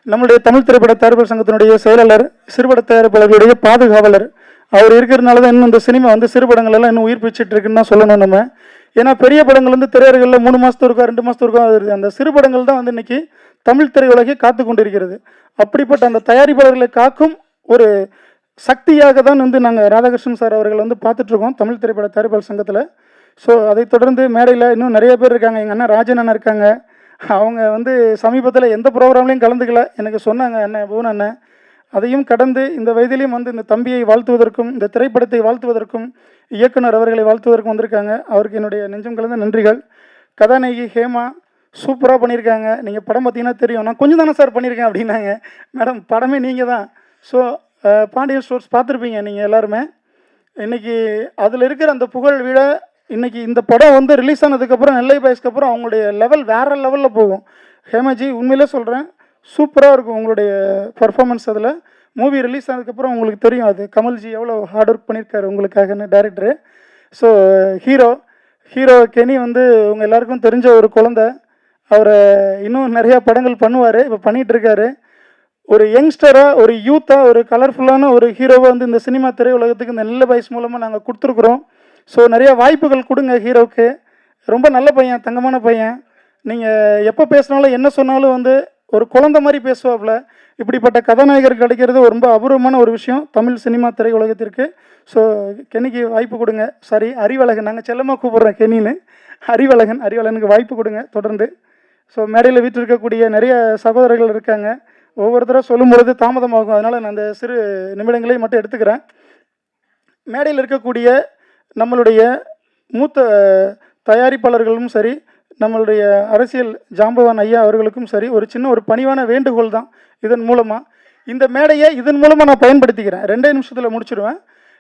நம்மளுடைய தமிழ் திரைப்பட தயாரிப்பாளர் சங்கத்தினுடைய செயலாளர், சிறுபட தயாரிப்பாளர்களுடைய பாதுகாவலர், அவர் இருக்கிறதுனால தான் இன்னும் இந்த சினிமா வந்து சிறுபடங்கள் எல்லாம் இன்னும் உயிர் பிச்சுட்டு இருக்குன்னு தான் சொல்லணும் நம்ம. ஏன்னா பெரிய படங்கள் வந்து திரையரங்களில் 3 மாதத்துக்கு இருக்கா 2 மாதத்துக்கு இருக்கா வருது. அந்த சிறுபடங்கள் தான் வந்து இன்னைக்கு தமிழ் திரையுலகை காத்து கொண்டிருக்கிறது. அப்படிப்பட்ட அந்த தயாரிப்பாளர்களை காக்கும் ஒரு சக்தியாக தான் வந்து நாங்கள் ராதாகிருஷ்ணன் சார் அவர்கள் வந்து பார்த்துட்ருக்கோம் தமிழ் திரைப்பட தயாரிப்பாளர் சங்கத்தில். ஸோ அதை தொடர்ந்து மேடையில் இன்னும் நிறைய பேர் இருக்காங்க. எங்கள் அண்ணன் ராஜன் அண்ணன் இருக்காங்க. அவங்க வந்து சமீபத்தில் எந்த ப்ரோக்ராம்லையும் கலந்துக்கல, எனக்கு சொன்னாங்க அண்ணன் புவன் அண்ணன். அதையும் கடந்து இந்த வயதிலையும் வந்து இந்த தம்பியை வாழ்த்துவதற்கும் இந்த திரைப்படத்தை வாழ்த்துவதற்கும் இயக்குனர் அவர்களை வாழ்த்துவதற்கும் வந்திருக்காங்க. அவருக்கு என்னுடைய நெஞ்சம் கலந்த நன்றிகள். கதாநாயகி ஹேமா சூப்பராக பண்ணியிருக்காங்க. நீங்கள் படம் பார்த்தீங்கன்னா தெரியும். நான் கொஞ்சம் தானே சார் பண்ணியிருக்கேன் அப்படின்னாங்க. மேடம் படமே நீங்கள் தான். ஸோ பாண்டியன் ஸ்டோர்ஸ் பார்த்துருப்பீங்க நீங்கள் எல்லாருமே. இன்றைக்கி அதில் இருக்கிற அந்த புகழ் விட இன்றைக்கி இந்த படம் வந்து ரிலீஸ் ஆனதுக்கப்புறம் நெல்லை பாய்ஸ்க்கு அப்புறம் அவங்களுடைய லெவல் வேறு லெவலில் போகும். ஹேமாஜி உண்மையிலே சொல்கிறேன், சூப்பராக இருக்கும் உங்களுடைய பர்ஃபார்மன்ஸ். அதில் மூவி ரிலீஸ் ஆனதுக்கப்புறம் உங்களுக்கு தெரியும் அது கமல்ஜி எவ்வளோ ஹார்ட் ஒர்க் பண்ணியிருக்காரு உங்களுக்காகன்னு டேரக்டரு. ஸோ ஹீரோ கெனி வந்து உங்கள் எல்லாருக்கும் தெரிஞ்ச ஒரு குழந்தை. அவரை இன்னும் நிறையா படங்கள் பண்ணுவார், இப்போ பண்ணிகிட்ருக்காரு. ஒரு யங்ஸ்டராக, ஒரு யூத்தாக, ஒரு கலர்ஃபுல்லான ஒரு ஹீரோவை வந்து இந்த சினிமா திரையுலகத்துக்கு இந்த நெல்லை பாய்ஸ் மூலமாக நாங்கள் கொடுத்துருக்குறோம். ஸோ நிறையா வாய்ப்புகள் கொடுங்க ஹீரோவுக்கு. ரொம்ப நல்ல பையன், தங்கமான பையன். நீங்கள் எப்போ பேசினாலும் என்ன சொன்னாலும் வந்து ஒரு குழந்தை மாதிரி பேசுவாப்புல. இப்படிப்பட்ட கதாநாயகர் கிடைக்கிறது ரொம்ப அபூர்வமான ஒரு விஷயம் தமிழ் சினிமா திரையுலகத்திற்கு. ஸோ கெனிக்கு வாய்ப்பு கொடுங்க. சாரி, அறிவழகன், நாங்கள் செல்லமாக கூப்பிட்றோம் கெனின்னு. அறிவழகனுக்கு வாய்ப்பு கொடுங்க தொடர்ந்து. ஸோ மேடையில் வீட்டில் இருக்கக்கூடிய நிறைய சகோதரர்கள் இருக்காங்க. ஒவ்வொருத்தராக சொல்லும்பொழுது தாமதமாகும், அதனால் நான் அந்த சிறு நிமிடங்களை மட்டும் எடுத்துக்கிறேன். மேடையில் இருக்கக்கூடிய நம்மளுடைய மூத்த தயாரிப்பாளர்களும் சரி, நம்மளுடைய அரசியல் ஜாம்பவான் ஐயா அவர்களுக்கும் சரி, ஒரு பணிவான வேண்டுகோள் தான். இதன் மூலமாக இந்த மேடையை நான் பயன்படுத்திக்கிறேன். 2 நிமிஷத்தில் முடிச்சிடுவேன்.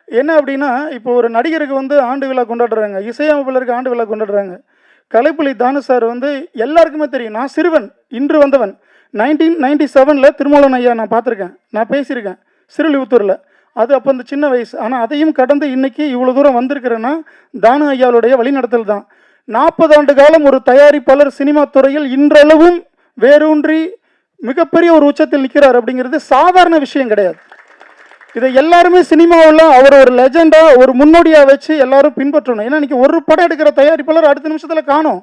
என்ன அப்படின்னா, இப்போ ஒரு நடிகருக்கு வந்து ஆண்டு விழா கொண்டாடுறாங்க, இசையமைப்பாளருக்கு ஆண்டு விழா கொண்டாடுறாங்க. கலைப்புலி தானு சார் வந்து எல்லாருக்குமே தெரியும். நான் சிறுவன், இன்று வந்தவன். 1997 திருமூலன் ஐயா நான் பார்த்துருக்கேன், நான் பேசியிருக்கேன் சிறுலிபுத்தூரில். அது அப்போ இந்த சின்ன வயசு. ஆனால் அதையும் கடந்து இன்றைக்கி இவ்வளோ தூரம் வந்திருக்கிறேன்னா தானு ஐயாவுடைய வழிநடத்தல் தான். 40 ஆண்டு காலம் ஒரு தயாரிப்பாளர் சினிமா துறையில் இன்றளவும் வேரூன்றி மிகப்பெரிய ஒரு உச்சத்தில் நிற்கிறார் அப்படிங்கிறது சாதாரண விஷயம் கிடையாது. இதை எல்லாருமே சினிமாவில் அவர் ஒரு லெஜெண்டாக, ஒரு முன்னோடியாக வச்சு எல்லாரும் பின்பற்றணும். ஏன்னா இன்றைக்கி ஒரு படம் எடுக்கிற தயாரிப்பாளர் அடுத்த நிமிஷத்தில் காணும்.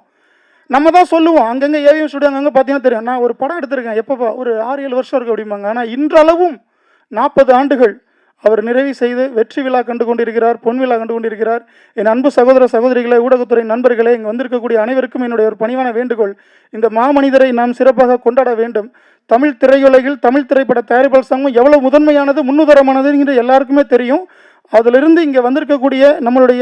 நம்ம தான் சொல்லுவோம், அங்கங்கே ஏவிஎம் ஸ்டுடியோ அங்கங்கே பார்த்தீங்கன்னா தெரியும், நான் ஒரு படம் எடுத்திருக்கேன் எப்போப்பா, ஒரு 6-7 வருஷம் இருக்குது அப்படிம்பாங்க. ஆனால் இன்றளவும் 40 ஆண்டுகள் அவர் நிறைவு செய்து வெற்றி விழா கண்டு கொண்டிருக்கிறார், பொன் விழா கண்டு கொண்டிருக்கிறார். என் அன்பு சகோதர சகோதரிகளே, ஊடகத்துறை நண்பர்களே, இங்கே வந்திருக்கக்கூடிய அனைவருக்கும் என்னுடைய ஒரு பணிவான வேண்டுகோள், இந்த மாமனிதரை நாம் சிறப்பாக கொண்டாட வேண்டும். தமிழ் திரையுலகில் தமிழ் திரைப்பட தயாரிப்பாளர் சங்கம் எவ்வளோ முதன்மையானது, முன்னுதாரணமானதுங்கிற எல்லாருக்குமே தெரியும். அதிலிருந்து இங்கே வந்திருக்கக்கூடிய நம்மளுடைய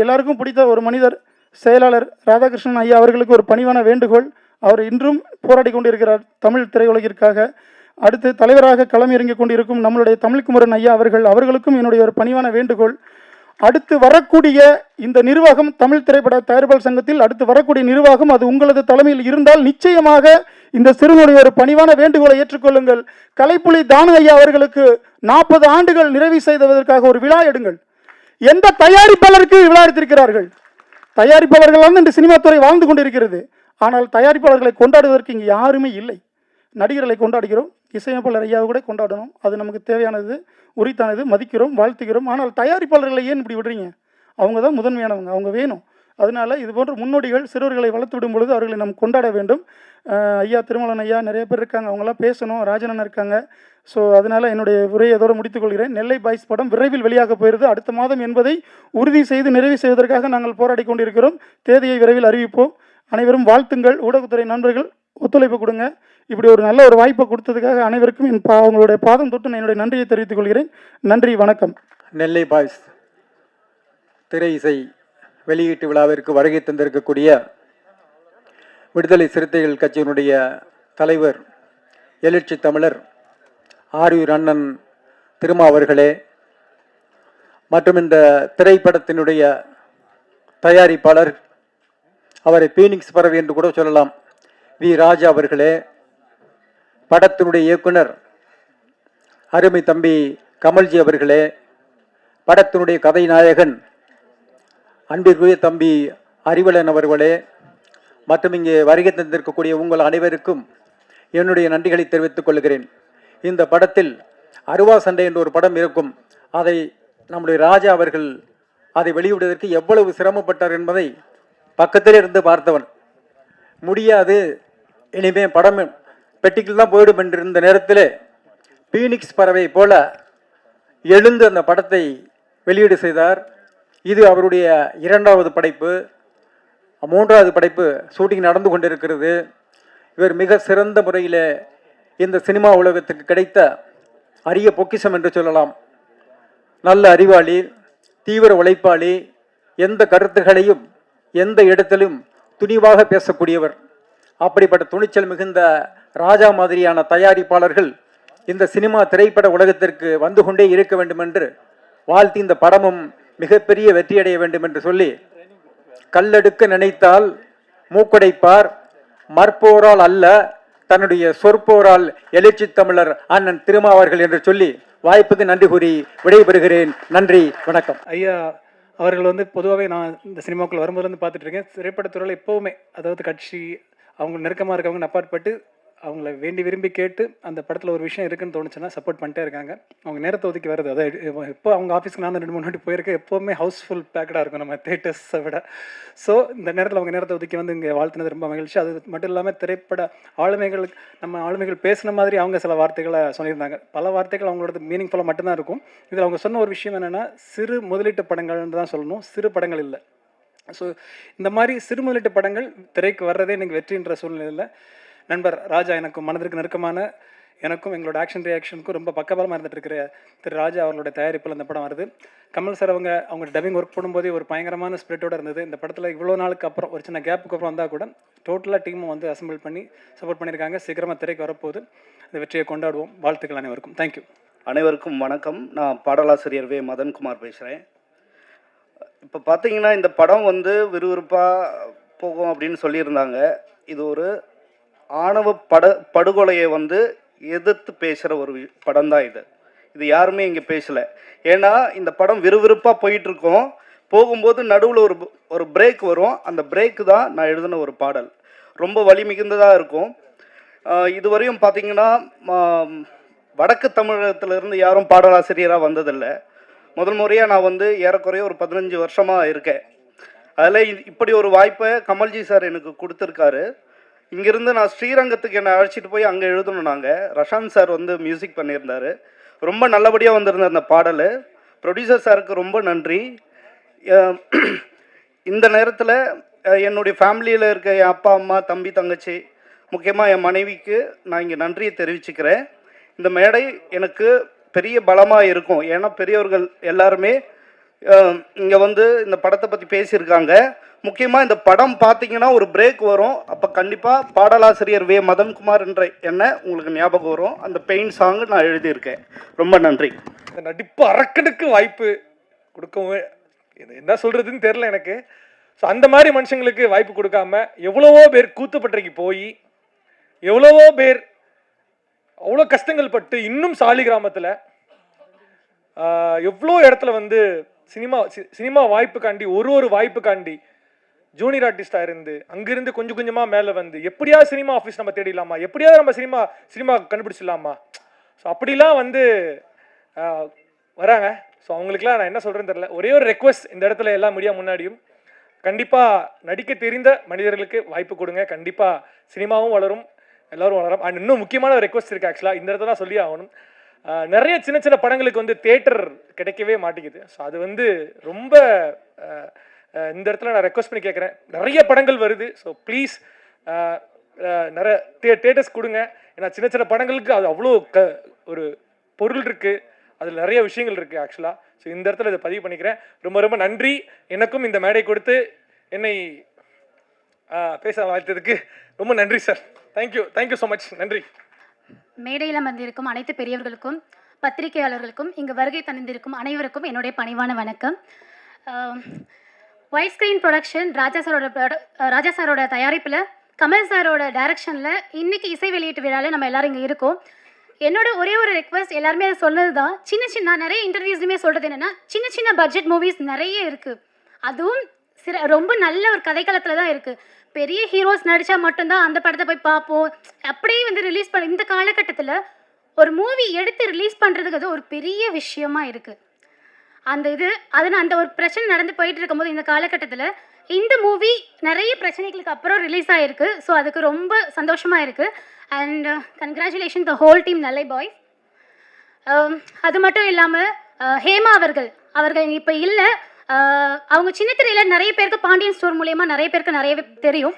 எல்லாருக்கும் பிடித்த ஒரு மனிதர், செயலாளர் ராதாகிருஷ்ணன் ஐயா அவர்களுக்கு ஒரு பணிவான வேண்டுகோள். அவர் இன்றும் போராடி கொண்டிருக்கிறார் தமிழ் திரையுலகிற்காக. அடுத்து தலைவராக களம் இறங்கிக் கொண்டிருக்கும் நம்மளுடைய தமிழ்குமரன் ஐயா அவர்களுக்கும் என்னுடைய ஒரு பணிவான வேண்டுகோள். அடுத்து வரக்கூடிய இந்த நிர்வாகம், தமிழ் திரைப்பட தயாரிப்பாளர் சங்கத்தில் அடுத்து வரக்கூடிய நிர்வாகம், அது உங்களது தலைமையில் இருந்தால் நிச்சயமாக இந்த சிறுவனுடைய ஒரு பணிவான வேண்டுகோளை ஏற்றுக்கொள்ளுங்கள். கலைப்புலி தானு ஐயா அவர்களுக்கு 40 ஆண்டுகள் நிறைவு செய்ததற்காக ஒரு விழா எடுங்கள். எந்த தயாரிப்பாளருக்கு விழா எடுத்திருக்கிறார்கள்? தயாரிப்பாளர்கள் இந்த சினிமா துறை வாழ்ந்து கொண்டிருக்கிறது. ஆனால் தயாரிப்பாளர்களை கொண்டாடுவதற்கு இங்கே யாருமே இல்லை. நடிகர்களை கொண்டாடுகிறோம், இசையமைப்பாளர் ஐயாவை கூட கொண்டாடணும், அது நமக்கு தேவையானது, உரித்தானது, மதிக்கிறோம், வாழ்த்துகிறோம். ஆனால் தயாரிப்பாளர்களை ஏன் இப்படி விடுறீங்க? அவங்க தான் முதன்மையானவங்க, அவங்க வேணும். அதனால் இது போன்ற முன்னோடிகள் சிறுவர்களை வளர்த்து விடும் பொழுது அவர்களை நாம் கொண்டாட வேண்டும். ஐயா திருமலன் ஐயா நிறைய பேர் இருக்காங்க, அவங்களாம் பேசணும், ராஜனன் இருக்காங்க. ஸோ அதனால் என்னுடைய உரையை அதோடு முடித்துக்கொள்கிறேன். நெல்லை பாய்ஸ் படம் விரைவில் வெளியாக போயிருது, அடுத்த மாதம் என்பதை உறுதி செய்து நிறைவு செய்வதற்காக நாங்கள் போராடி கொண்டிருக்கிறோம். தேதியை விரைவில் அறிவிப்போம். அனைவரும் வாழ்த்துங்கள். ஊடகத்துறை நண்பர்கள் ஒத்துழைப்பு கொடுங்க. இப்படி ஒரு நல்ல ஒரு வாய்ப்பை கொடுத்ததுக்காக அனைவருக்கும் அவங்களுடைய பாதம் தொட்டு நான் என்னுடைய நன்றியை தெரிவித்துக் கொள்கிறேன். நன்றி, வணக்கம். நெல்லை பாய்ஸ் திரை இசை வெளியீட்டு விழாவிற்கு வருகை தந்திருக்கக்கூடிய விடுதலை சிறுத்தைகள் கட்சியினுடைய தலைவர், எழுச்சி தமிழர் ஆரியூர் அண்ணன் திருமா அவர்களே, மற்றும் இந்த திரைப்படத்தினுடைய தயாரிப்பாளர், அவரை பீனிக்ஸ் பறவை என்று கூட சொல்லலாம், வி ராஜா அவர்களே, படத்தினுடைய இயக்குனர் அருமை தம்பி கமல்ஜி அவர்களே, படத்தினுடைய கதை நாயகன் அன்பிற்குரிய தம்பி அறிவலன் அவர்களே, மற்றும் இங்கே வருகை தந்திருக்கக்கூடிய உங்கள் அனைவருக்கும் என்னுடைய நன்றிகளை தெரிவித்துக் கொள்கிறேன். இந்த படத்தில் அருவா சண்டை என்ற ஒரு படம் இருக்கும். அதை நம்முடைய ராஜா அவர்கள் அதை வெளியிடுவதற்கு எவ்வளவு சிரமப்பட்டார் என்பதை பக்கத்திலே இருந்து பார்த்தவன். முடியாது, இனிமே படம் பெட்டிக்கில் தான் போயிடும் என்றிருந்த நேரத்தில் பீனிக்ஸ் பறவை போல எழுந்து அந்த படத்தை வெளியீடு செய்தார். இது அவருடைய 2வது படைப்பு. 3வது படைப்பு ஷூட்டிங் நடந்து கொண்டிருக்கிறது. இவர் மிக சிறந்த முறையில் இந்த சினிமா உலகத்துக்கு கிடைத்த அரிய பொக்கிஷம் என்று சொல்லலாம். நல்ல அறிவாளி, தீவிர உழைப்பாளி, எந்த கருத்துகளையும் எந்த இடத்திலும் துணிவாக பேசக்கூடியவர். அப்படிப்பட்ட துணிச்சல் மிகுந்த ராஜா மாதிரியான தயாரிப்பாளர்கள் இந்த சினிமா திரைப்பட உலகத்திற்கு வந்து கொண்டே இருக்க வேண்டும் என்று வாழ்த்தி இந்த படமும் மிகப்பெரிய வெற்றியடைய வேண்டும் என்று சொல்லி, கல்லெடுக்க நினைத்தால் மூக்குடைப்பார், மற்போரால் அல்ல தன்னுடைய சொற்போரால் எழுச்சி தமிழர் அண்ணன் திருமாவர்கள் என்று சொல்லி வாய்ப்புக்கு நன்றி கூறி விடைபெறுகிறேன். நன்றி, வணக்கம். ஐயா அவர்கள் வந்து பொதுவாகவே நான் இந்த சினிமாக்குள்ள வரும்போதுலேருந்து பார்த்துட்டு இருக்கேன். திரைப்படத்துறையில் எப்போவுமே, அதாவது கட்சி அவங்க நெருக்கமாக இருக்கவங்க அப்பாற்பட்டு அவங்கள வேண்டி விரும்பி கேட்டு அந்த படத்தில் ஒரு விஷயம் இருக்குன்னு தோணுச்சுன்னா சப்போர்ட் பண்ணிட்டே இருக்காங்க. அவங்க நேரத்தை ஒதுக்கி வருது. அதாவது எப்போ அவங்க ஆஃபீஸ்க்கு நான் 2-3 வாட்டி போயிருக்கேன். எப்போவுமே ஹவுஸ்ஃபுல் பேக்கடாக இருக்கும் நம்ம தேட்டர்ஸை விட. ஸோ இந்த நேரத்தில் அவங்க நேரத்தை ஒதுக்கி வந்து இங்கே வாழ்த்துனது ரொம்ப மகிழ்ச்சி. அது மட்டும் இல்லாமல் திரைப்பட ஆளுமைகளுக்கு நம்ம ஆளுமைகள் பேசுன மாதிரி அவங்க சில வார்த்தைகளை சொல்லியிருந்தாங்க. பல வார்த்தைகள் அவங்களோட மீனிங்ஃபுல்லாக மட்டும்தான் இருக்கும். இதில் அவங்க சொன்ன ஒரு விஷயம் என்னென்னா, சிறு முதலீட்டு படங்கள்னு தான் சொல்லணும், சிறு படங்கள் இல்லை. ஸோ இந்த மாதிரி சிறு முதலீட்டு படங்கள் திரைக்கு வர்றதே இன்றைக்கி வெற்றின்ற சூழ்நிலையில் நண்பர் ராஜா, எனக்கும் மனதிற்கு நெருக்கமான, எனக்கும் எங்களோட ஆக்ஷன் ரியாக்ஷனுக்கும் ரொம்ப பக்கபலமாக இருந்துட்டு இருக்கிற திரு ராஜா அவர்களோட தயாரிப்பில் இந்த படம் வருது. கமல் சார் அவங்க டப்பிங் ஒர்க் பண்ணும்போதே ஒரு பயங்கரமான ஸ்பிரிட்டோடு இருந்தது. இந்த படத்தில் இவ்வளோ நாளுக்கு அப்புறம், ஒரு சின்ன கேப்புக்கு அப்புறம் வந்தால் கூட டோட்டலாக டீமும் வந்து அசம்பிள் பண்ணி சப்போர்ட் பண்ணியிருக்காங்க. சீக்கிரமாக திரைக்கு வரப்போகுது. இந்த வெற்றியை கொண்டாடுவோம். வாழ்த்துக்கள் அனைவருக்கும். தேங்க்யூ. அனைவருக்கும் வணக்கம். நான் பாடலாசிரியர் வே மதன்குமார் பேசுகிறேன். இப்போ பார்த்தீங்கன்னா இந்த படம் வந்து விறுவிறுப்பாக போகும் அப்படின்னு சொல்லியிருந்தாங்க. இது ஒரு ஆணவ படுகொலையை வந்து எதிர்த்து பேசுகிற ஒரு படம் தான் இது யாருமே இங்கே பேசலை. ஏன்னா இந்த படம் விறுவிறுப்பாக போயிட்டுருக்கோம். போகும்போது நடுவில் ஒரு பிரேக் வரும். அந்த பிரேக்கு தான் நான் எழுதின ஒரு பாடல். ரொம்ப வலி மிகுந்ததாக இருக்கும். இதுவரையும் பார்த்தீங்கன்னா வடக்கு தமிழகத்திலிருந்து யாரும் பாடலாசிரியராக வந்ததில்லை. முதல் முறையாக நான் வந்து ஏறக்குறைய ஒரு 15 வருஷமாக இருக்கேன். அதில் இப்படி ஒரு வாய்ப்பை கமல்ஜி சார் எனக்கு கொடுத்துருக்காரு. இங்கேருந்து நான் ஸ்ரீரங்கத்துக்கு என்னை அழைச்சிட்டு போய் அங்கே எழுதணும். நாங்கள் ரஷாந்த் சார் வந்து மியூசிக் பண்ணியிருந்தார். ரொம்ப நல்லபடியாக வந்திருந்த அந்த பாடல். ப்ரொடியூசர் சாருக்கு ரொம்ப நன்றி. இந்த நேரத்தில் என்னுடைய ஃபேமிலியில் இருக்க என் அப்பா, அம்மா, தம்பி, தங்கச்சி, முக்கியமாக என் மனைவிக்கு நான் இங்கே நன்றியை தெரிவிச்சுக்கிறேன். இந்த மேடை எனக்கு பெரிய பலமாக இருக்கும். ஏன்னா பெரியவர்கள் எல்லாருமே இங்கே வந்து இந்த படத்தை பற்றி பேசியிருக்காங்க. முக்கியமாக இந்த படம் பார்த்தீங்கன்னா ஒரு பிரேக் வரும். அப்போ கண்டிப்பாக பாடலாசிரியர் வே மதன்குமார் என்ற என்ன உங்களுக்கு ஞாபகம் வரும். அந்த பெயின் சாங் நான் எழுதியிருக்கேன். ரொம்ப நன்றி. இந்த நடிப்பு அரக்கனுக்கு வாய்ப்பு கொடுக்கவும் என்ன சொல்கிறதுன்னு தெரில எனக்கு. ஸோ அந்த மாதிரி மனுஷங்களுக்கு வாய்ப்பு கொடுக்காம எவ்வளவோ பேர் கூத்துப்பட்டைக்கு போய், எவ்வளவோ பேர் அவ்வளோ கஷ்டங்கள் பட்டு, இன்னும் சாலி கிராமத்தில் எவ்வளோ இடத்துல வந்து சினிமா வாய்ப்புக்காண்டி, ஒரு வாய்ப்புக்காண்டி ஜூனியர் ஆர்டிஸ்டாக இருந்து அங்கிருந்து கொஞ்சம் கொஞ்சமாக மேலே வந்து எப்படியாவது சினிமா ஆஃபீஸ் நம்ம தேடிடலாமா, எப்படியாவது நம்ம சினிமா கண்டுபிடிச்சிடலாமா, ஸோ அப்படிலாம் வந்து வராங்க. ஸோ அவங்களுக்குலாம் நான் என்ன சொல்கிறேன்னு தெரில. ஒரே ஒரு ரெக்வஸ்ட் இந்த இடத்துல எல்லா மீடியா முன்னாடியும், கண்டிப்பாக நடிக்க தெரிந்த மனிதர்களுக்கு வாய்ப்பு கொடுங்க. கண்டிப்பாக சினிமாவும் வளரும், எல்லோரும் வளரும். அண்ட் இன்னும் முக்கியமான ஒரு ரெக்வஸ்ட் இருக்குது. ஆக்சுவலாக இந்த இடத்துல சொல்லி ஆகணும். நிறைய சின்ன சின்ன படங்களுக்கு வந்து தேட்டர் கிடைக்கவே மாட்டேங்குது. ஸோ அது வந்து ரொம்ப இந்த இடத்துல நான் ரெக்வஸ்ட் பண்ணி கேட்குறேன். நிறைய படங்கள் வருது. ஸோ ப்ளீஸ் நிறைய தேட்டர்ஸ் கொடுங்க. ஏன்னா சின்ன சின்ன படங்களுக்கு அது அவ்வளோ ஒரு பொருள் இருக்குது, அதில் நிறைய விஷயங்கள் இருக்குது ஆக்சுவலாக. ஸோ இந்த இடத்துல இதை பதிவு பண்ணிக்கிறேன். ரொம்ப ரொம்ப நன்றி. எனக்கும் இந்த மேடை கொடுத்து என்னை பேச வாழ்த்ததுக்கு ரொம்ப நன்றி சார். Thank you so much. நன்றி. மேடையில் வந்திருக்கும் அனைத்து பெரியவர்களுக்கும், பத்திரிகையாளர்களுக்கும், இங்கு வருகை தந்திருக்கும் அனைவருக்கும் என்னுடைய பணிவான வணக்கம். ஒயிட் ஸ்க்ரீன் ப்ரொடக்ஷன் ராஜா சாரோட தயாரிப்பில், கமல் சாரோட டைரக்ஷனில் இன்னைக்கு இசை வெளியீட்டு விழாவில் நம்ம எல்லாரும் இங்கே இருக்கோம். என்னோட ஒரே ஒரு ரெக்வஸ்ட், எல்லாருமே அதை சொன்னது தான். சின்ன நிறைய இன்டர்வியூஸ்லையுமே சொல்கிறது என்னென்னா, சின்ன பட்ஜெட் மூவிஸ் நிறைய இருக்குது. அதுவும் ரொம்ப நல்ல ஒரு கதைக்களத்தில் தான் இருக்குது. பெரிய ஹீரோஸ் நடித்தா மட்டும்தான் அந்த படத்தை போய் பார்ப்போம். அப்படியே வந்து ரிலீஸ் பண்ண இந்த காலகட்டத்தில் ஒரு மூவி எடுத்து ரிலீஸ் பண்ணுறதுக்கு அது ஒரு பெரிய விஷயமா இருக்குது. அந்த ஒரு பிரச்சனை நடந்து போயிட்டு இருக்கும்போது இந்த காலகட்டத்தில் இந்த மூவி நிறைய பிரச்சனைகளுக்கு அப்புறம் ரிலீஸ் ஆகிருக்கு. ஸோ அதுக்கு ரொம்ப சந்தோஷமாக இருக்குது. And congratulation the whole team நல்லை பாய்ஸ். அது மட்டும் இல்லாமல் ஹேமா அவர்கள் இப்போ இல்லை. அவங்க சின்ன திரையில் நிறைய பேருக்கு பாண்டியன் ஸ்டோர் மூலயமா நிறைய பேருக்கு நிறையவே தெரியும்.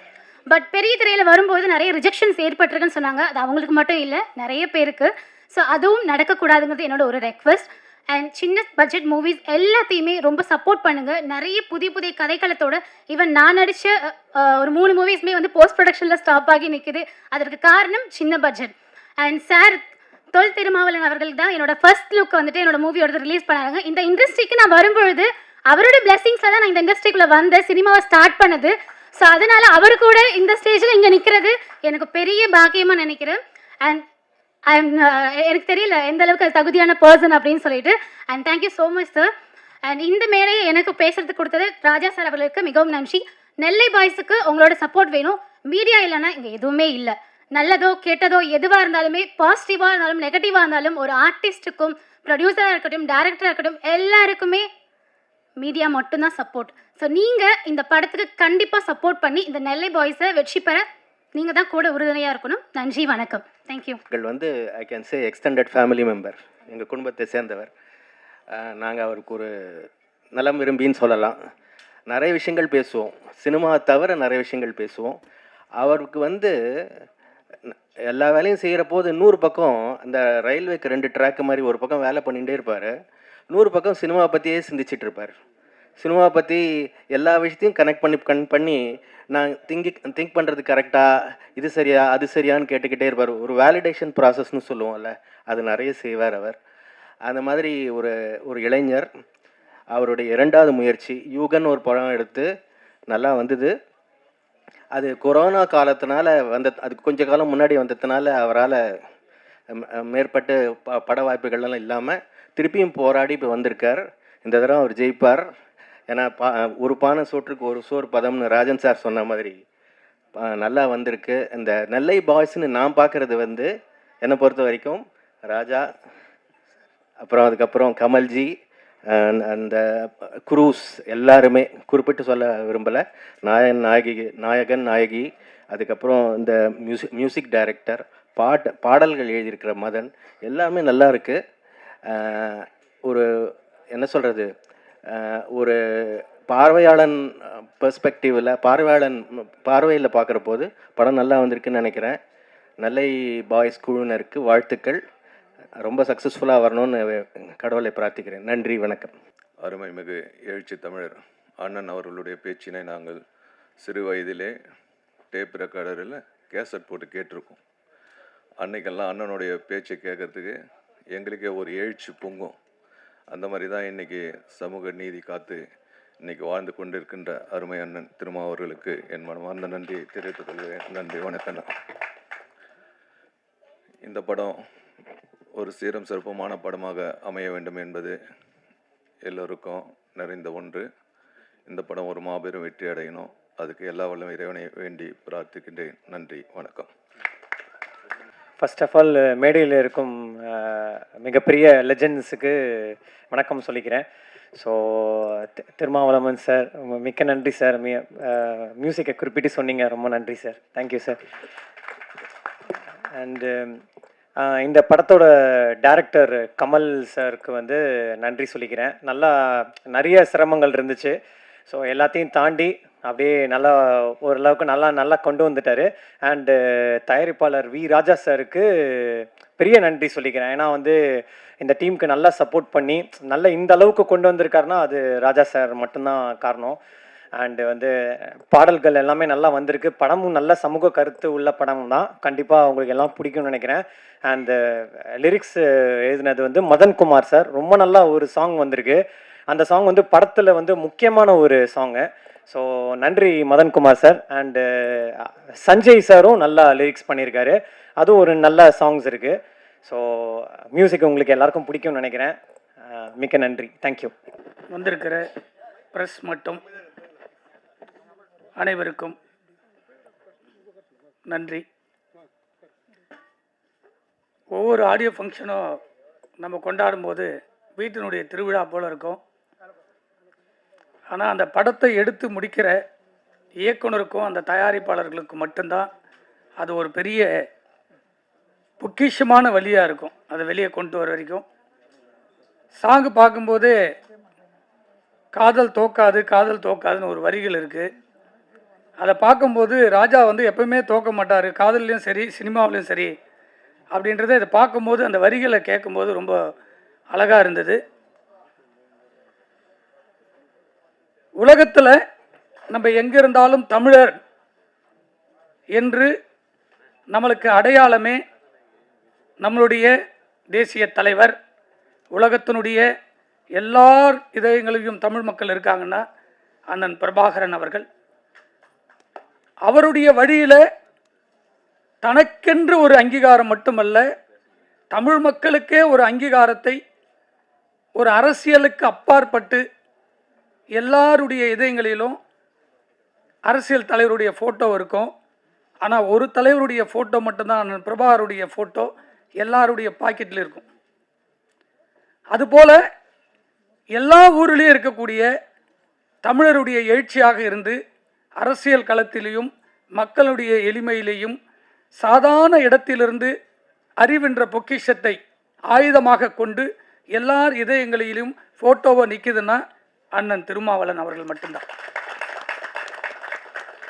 பட் பெரிய திரையில் வரும்போது நிறைய ரிஜெக்ஷன்ஸ் ஏற்பட்டிருக்குன்னு சொன்னாங்க. அது அவங்களுக்கு மட்டும் இல்லை, நிறைய பேருக்கு. ஸோ அதுவும் நடக்கக்கூடாதுங்கிறது என்னோட ஒரு ரெக்வஸ்ட். அண்ட் சின்ன பட்ஜெட் மூவிஸ் எல்லாத்தையுமே ரொம்ப சப்போர்ட் பண்ணுங்கள். நிறைய புதிய கதைக்களத்தோட ஈவன் நான் நடித்த ஒரு 3 மூவிஸுமே வந்து போஸ்ட் ப்ரொடக்ஷனில் ஸ்டாப் ஆகி நிற்குது. அதற்கு காரணம் சின்ன budget. And sir Thol Thirumavalavan அவர்கள் தான் என்னோட ஃபர்ஸ்ட் லுக் வந்துட்டு என்னோட மூவியோட ரிலீஸ் பண்ணாங்க. இந்த இண்டஸ்ட்ரிக்கு நான் வரும்பொழுது அவரோட பிளெஸிங்ஸில் தான் நான் இந்த இண்டஸ்ட்ரிக்குள்ளே வந்தேன், சினிமாவை ஸ்டார்ட் பண்ணது. ஸோ அதனால் அவர் கூட இந்த ஸ்டேஜில் இங்கே நிற்கிறது எனக்கு பெரிய பாக்கியமாக நினைக்கிறேன். அண்ட் எனக்கு தெரியல எந்த அளவுக்கு அது தகுதியான பர்சன் அப்படின்னு சொல்லிட்டு. And thank you so much sir. And இந்த மேடையை எனக்கு பேசுறதுக்கு கொடுத்தது ராஜா சார் அவர்களுக்கு மிகவும் நன்றி. நெல்லை பாய்ஸுக்கு உங்களோட சப்போர்ட் வேணும். மீடியா இல்லைன்னா இங்கே எதுவுமே இல்லை. நல்லதோ கெட்டதோ எதுவாக இருந்தாலுமே, பாசிட்டிவாக இருந்தாலும் நெகட்டிவாக இருந்தாலும், ஒரு ஆர்டிஸ்ட்டுக்கும் ப்ரொடியூசராக இருக்கட்டும் டைரக்டராக இருக்கட்டும் எல்லாருக்குமே மீடியா மட்டும்தான் சப்போர்ட். ஸோ நீங்கள் இந்த படத்துக்கு கண்டிப்பாக சப்போர்ட் பண்ணி இந்த நெல்லை பாய்ஸை வெற்றி பெற நீங்கள் தான் கூட உறுதுணையாக இருக்கணும். நன்றி, வணக்கம். தேங்க்யூ. வந்து I can say extended family member, எங்கள் குடும்பத்தை சேர்ந்தவர். நாங்கள் அவருக்கு ஒரு நலம் விரும்பின்னு சொல்லலாம். நிறைய விஷயங்கள் பேசுவோம், சினிமா தவிர நிறைய விஷயங்கள் பேசுவோம். அவருக்கு வந்து எல்லா வேலையும் செய்கிற போது 100 பக்கம் அந்த ரயில்வேக்கு 2 ட்ராக்கு மாதிரி ஒரு பக்கம் வேலை பண்ணிகிட்டே இருப்பார், 100 பக்கம் சினிமாவை பற்றியே சிந்திச்சிட்டு இருப்பார். சினிமாவை பற்றி எல்லா விஷயத்தையும் கனெக்ட் பண்ணி நான் திங்க் பண்ணுறது கரெக்டாக, இது சரியா அது சரியான்னு கேட்டுக்கிட்டே இருப்பார். ஒரு வேலிடேஷன் ப்ராசஸ்னு சொல்லுவோம்ல, அது நிறைய செய்வார் அவர். அந்த மாதிரி ஒரு இளைஞர். அவருடைய 2வது முயற்சி யூகன் ஒரு படம் எடுத்து நல்லா வந்தது. அது கொரோனா காலத்தினால அதுக்கு கொஞ்ச காலம் முன்னாடி வந்ததுனால அவரால் மேற்பட்டு பட வாய்ப்புகள்லாம் இல்லாமல் திருப்பியும் போராடி இப்போ வந்திருக்கார். இந்த தடவை அவர் ஜெயிப்பார். ஏன்னா ஒரு பானை சோற்றுக்கு ஒரு சோறு பதம்னு ராஜன் சார் சொன்ன மாதிரி நல்லா வந்திருக்கு. இந்த நெல்லை பாய்ஸ்ன்னு நான் பார்க்குறது வந்து என்னை பொறுத்த வரைக்கும் ராஜா, அப்புறம் அதுக்கப்புறம் கமல்ஜி, அந்த குரூஸ் எல்லாருமே குறிப்பிட்டு சொல்ல விரும்பலை. நாயகன் நாயகி, அதுக்கப்புறம் இந்த மியூசிக் டைரக்டர், பாடல்கள் எழுதியிருக்கிற மதன், எல்லாமே நல்லா இருக்குது. ஒரு என்ன சொல்கிறது, ஒரு பார்வையாளன் பெர்ஸ்பெக்டிவில் பார்வையில் பார்க்குற போது படம் நல்லா வந்திருக்குன்னு நினைக்கிறேன். நெல்லை பாய்ஸ் குழுவினருக்கு வாழ்த்துக்கள். ரொம்ப சக்ஸஸ்ஃபுல்லாக வரணும்னு கடவுளை பிரார்த்திக்கிறேன். நன்றி, வணக்கம். அருமைமிகு எழுச்சி தமிழர் அண்ணன் அவர்களுடைய பேச்சினை நாங்கள் சிறு வயதிலே டேப் ரெக்கார்டரில் கேசட் போட்டு கேட்டிருக்கோம். அன்னைக்கெல்லாம் அண்ணனுடைய பேச்சை கேட்கறதுக்கு எங்களுக்கே ஒரு எழுச்சி பொங்கும். அந்த மாதிரி தான் இன்றைக்கி சமூக நீதி காத்து இன்றைக்கி வாழ்ந்து கொண்டிருக்கின்ற அருமை அண்ணன் திருமாவர்களுக்கு என் மனமார்ந்த நன்றியை தெரிவித்துக் கொள்கிறேன். நன்றி, வணக்கம். இந்த படம் ஒரு சீரும் சிறப்புமான படமாக அமைய வேண்டும் என்பது எல்லோருக்கும் நிறைந்த ஒன்று. இந்த படம் ஒரு மாபெரும் வெற்றி அடையணும். அதுக்கு எல்லா வல்லமை இறைவனை வேண்டி பிரார்த்திக்கின்றேன். நன்றி, வணக்கம். ஃபர்ஸ்ட் ஆஃப் ஆல் மேடையில் இருக்கும் மிகப்பெரிய லெஜெண்ட்ஸுக்கு வணக்கம் சொல்லிக்கிறேன். ஸோ திருமாவளவன் சார், மிக்க நன்றி சார். மியூசிக்கை குறிப்பிட்டு சொன்னீங்க, ரொம்ப நன்றி சார். Thank you sir. அண்டு இந்த படத்தோட டைரக்டர் கமல் சாருக்கு வந்து நன்றி சொல்லிக்கிறேன். நிறைய சிரமங்கள் இருந்துச்சு. ஸோ எல்லாத்தையும் தாண்டி அப்படியே நல்லா ஓரளவுக்கு நல்லா கொண்டு வந்துட்டார். அண்டு தயாரிப்பாளர் வி ராஜா சாருக்கு பெரிய நன்றி சொல்லிக்கிறேன். ஏன்னா வந்து இந்த டீமுக்கு நல்லா சப்போர்ட் பண்ணி இந்த அளவுக்கு கொண்டு வந்திருக்காருன்னா அது ராஜா சார் மட்டும்தான் காரணம். அண்டு வந்து பாடல்கள் எல்லாமே நல்லா வந்திருக்கு. படமும் நல்ல சமூக கருத்து உள்ள படம் தான். கண்டிப்பாக அவங்களுக்கு எல்லாம் பிடிக்கும்னு நினைக்கிறேன். அண்டு லிரிக்ஸ் எழுதினது வந்து மதன்குமார் சார். ரொம்ப நல்லா ஒரு சாங் வந்திருக்கு. அந்த சாங் வந்து படத்தில் வந்து முக்கியமான ஒரு சாங்கு. ஸோ நன்றி மதன்குமார் சார். அண்டு சஞ்சய் சாரும் நல்லா லிரிக்ஸ் பண்ணியிருக்காரு. அதுவும் ஒரு நல்ல சாங்ஸ் இருக்குது. ஸோ மியூசிக் உங்களுக்கு எல்லாருக்கும் பிடிக்கும்னு நினைக்கிறேன். மிக்க நன்றி, தேங்க்யூ. வந்திருக்கிற ப்ரெஸ் மற்றும் அனைவருக்கும் நன்றி. ஒவ்வொரு ஆடியோ ஃபங்க்ஷனும் நம்ம கொண்டாடும்போது வீட்டினுடைய திருவிழா போல் இருக்கும். ஆனால் அந்த படத்தை எடுத்து முடிக்கிற இயக்குனருக்கும் அந்த தயாரிப்பாளர்களுக்கும் மட்டும்தான் அது ஒரு பெரிய பொக்கிஷமான வழியாக இருக்கும். அதை வெளியே கொண்டு வர வரைக்கும் சாங்கு பார்க்கும்போது காதல் தோக்காதுன்னு ஒரு வரிகள் இருக்குது. அதை பார்க்கும்போது ராஜா வந்து எப்பவுமே தோக்க மாட்டார், காதல்லையும் சரி சினிமாவிலையும் சரி அப்படின்றத இதை பார்க்கும்போது அந்த வரிகளை கேட்கும்போது ரொம்ப அழகாக இருந்தது. உலகத்தில் நம்ம எங்கே இருந்தாலும் தமிழர் என்று நம்மளுக்கு அடையாளமே நம்மளுடைய தேசிய தலைவர், உலகத்தினுடைய எல்லார் இதயங்களிலும் தமிழ் மக்கள் இருக்காங்கன்னா அண்ணன் பிரபாகரன் அவர்கள். அவருடைய வழியில் தனக்கென்று ஒரு அங்கீகாரம் மட்டுமல்ல, தமிழ் மக்களுக்கே ஒரு அங்கீகாரத்தை, ஒரு அரசியலுக்கு அப்பாற்பட்டு எல்லாருடைய இதயங்களிலும் அரசியல் தலைவருடைய ஃபோட்டோ இருக்கும். ஆனால் ஒரு தலைவருடைய ஃபோட்டோ மட்டும்தான், அண்ணன் பிரபாகருடைய ஃபோட்டோ எல்லாருடைய பாக்கெட்டில் இருக்கும். அதுபோல் எல்லா ஊரிலையும் இருக்கக்கூடிய தமிழருடைய எழுச்சியாக இருந்து அரசியல் களத்திலேயும் மக்களுடைய எளிமையிலேயும் சாதாரண இடத்திலிருந்து அறிவென்ற பொக்கிஷத்தை ஆயுதமாக கொண்டு எல்லார் இதயங்களிலும் ஃபோட்டோவை நிற்குதுன்னா அண்ணன் திருமாவளவன் அவர்கள் மட்டும்தான்.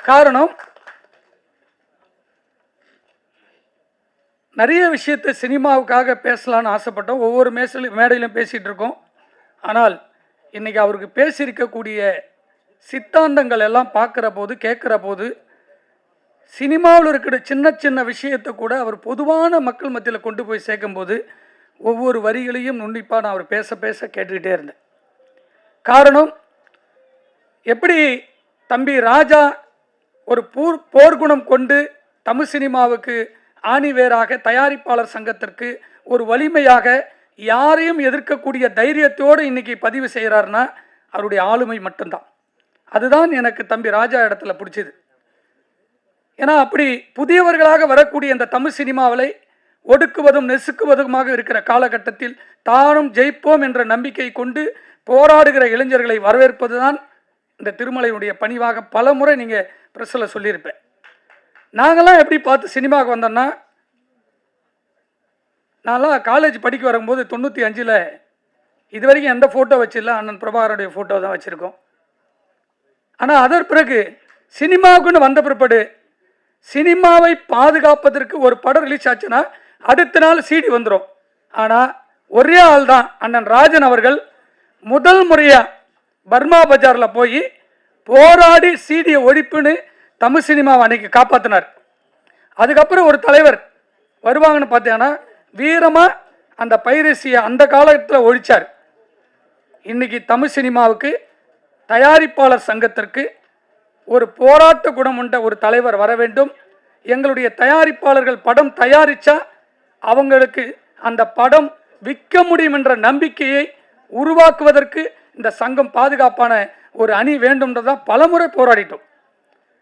காரணம், நிறைய விஷயத்தை சினிமாவுக்காக பேசலான்னு ஆசைப்பட்டோம், ஒவ்வொரு மேடையிலும் பேசிகிட்டு இருக்கோம். ஆனால் இன்றைக்கி அவருக்கு பேசியிருக்கக்கூடிய சித்தாந்தங்கள் எல்லாம் பார்க்குற போது, கேட்குற போது, சினிமாவில் இருக்கிற சின்ன சின்ன விஷயத்தை கூட அவர் பொதுவான மக்கள் மத்தியில் கொண்டு போய் சேர்க்கும்போது ஒவ்வொரு வரிகளையும் நுண்ணிப்பாக நான் அவர் பேச பேச கேட்டுக்கிட்டே இருந்தேன். காரணம், எப்படி தம்பி ராஜா ஒரு போர்க்குணம் கொண்டு தமிழ் சினிமாவுக்கு ஆணிவேராக, தயாரிப்பாளர் சங்கத்திற்கு ஒரு வலிமையாக, யாரையும் எதிர்க்கக்கூடிய தைரியத்தோடு இன்னைக்கு பதிவு செய்கிறாருன்னா அவருடைய ஆளுமை மட்டும்தான். அதுதான் எனக்கு தம்பி ராஜா இடத்துல பிடிச்சிது. ஏன்னா அப்படி புதியவர்களாக வரக்கூடிய இந்த தமிழ் சினிமாவை ஒடுக்குவதும் நெசுக்குவதுமாக இருக்கிற காலகட்டத்தில் தானும் ஜெயிப்போம் என்ற நம்பிக்கை கொண்டு போராடுகிற இளைஞர்களை வரவேற்பது தான் இந்த திருமலையுடைய பணிவாக பல முறை நீங்கள் ப்ரெஸ்ஸில் சொல்லியிருப்பேன். நாங்களாம் எப்படி பார்த்து சினிமாவுக்கு வந்தோன்னா, நான்லாம் காலேஜ் படிக்க வரும்போது 95 இது வரைக்கும் எந்த ஃபோட்டோ வச்சிடல, அண்ணன் பிரபாகருடைய ஃபோட்டோ தான் வச்சுருக்கோம். ஆனால் அதற்கு பிறகு சினிமாவுக்குன்னு வந்த பிற்பாடு சினிமாவை பாதுகாப்பதற்கு ஒரு படம் ரிலீஸ் ஆச்சுன்னா அடுத்த நாள் சிடி வந்துடும். ஆனால் ஒரே ஆள் தான் அண்ணன் ராஜன் அவர்கள் முதல் முறையாக பர்மா பஜாரில் போய் போராடி சிடியை ஒழிப்புன்னு தமிழ் சினிமாவை அன்னைக்கு காப்பாற்றினார். அதுக்கப்புறம் ஒரு தலைவர் வருவாங்கன்னு பார்த்தீங்கன்னா வீரமாக அந்த பைரசியை அந்த காலத்தில் ஒழிச்சார். இன்னைக்கு தமிழ் சினிமாவுக்கு, தயாரிப்பாளர் சங்கத்திற்கு ஒரு போராட்ட குணம் உண்ட ஒரு தலைவர் வர வேண்டும். எங்களுடைய தயாரிப்பாளர்கள் படம் தயாரித்தா அவங்களுக்கு அந்த படம் விற்க முடியும் என்ற நம்பிக்கையை உருவாக்குவதற்கு இந்த சங்கம் பாதுகாப்பான ஒரு அணி வேண்டும்ன்றதான் பலமுறை போராடிட்டோம்.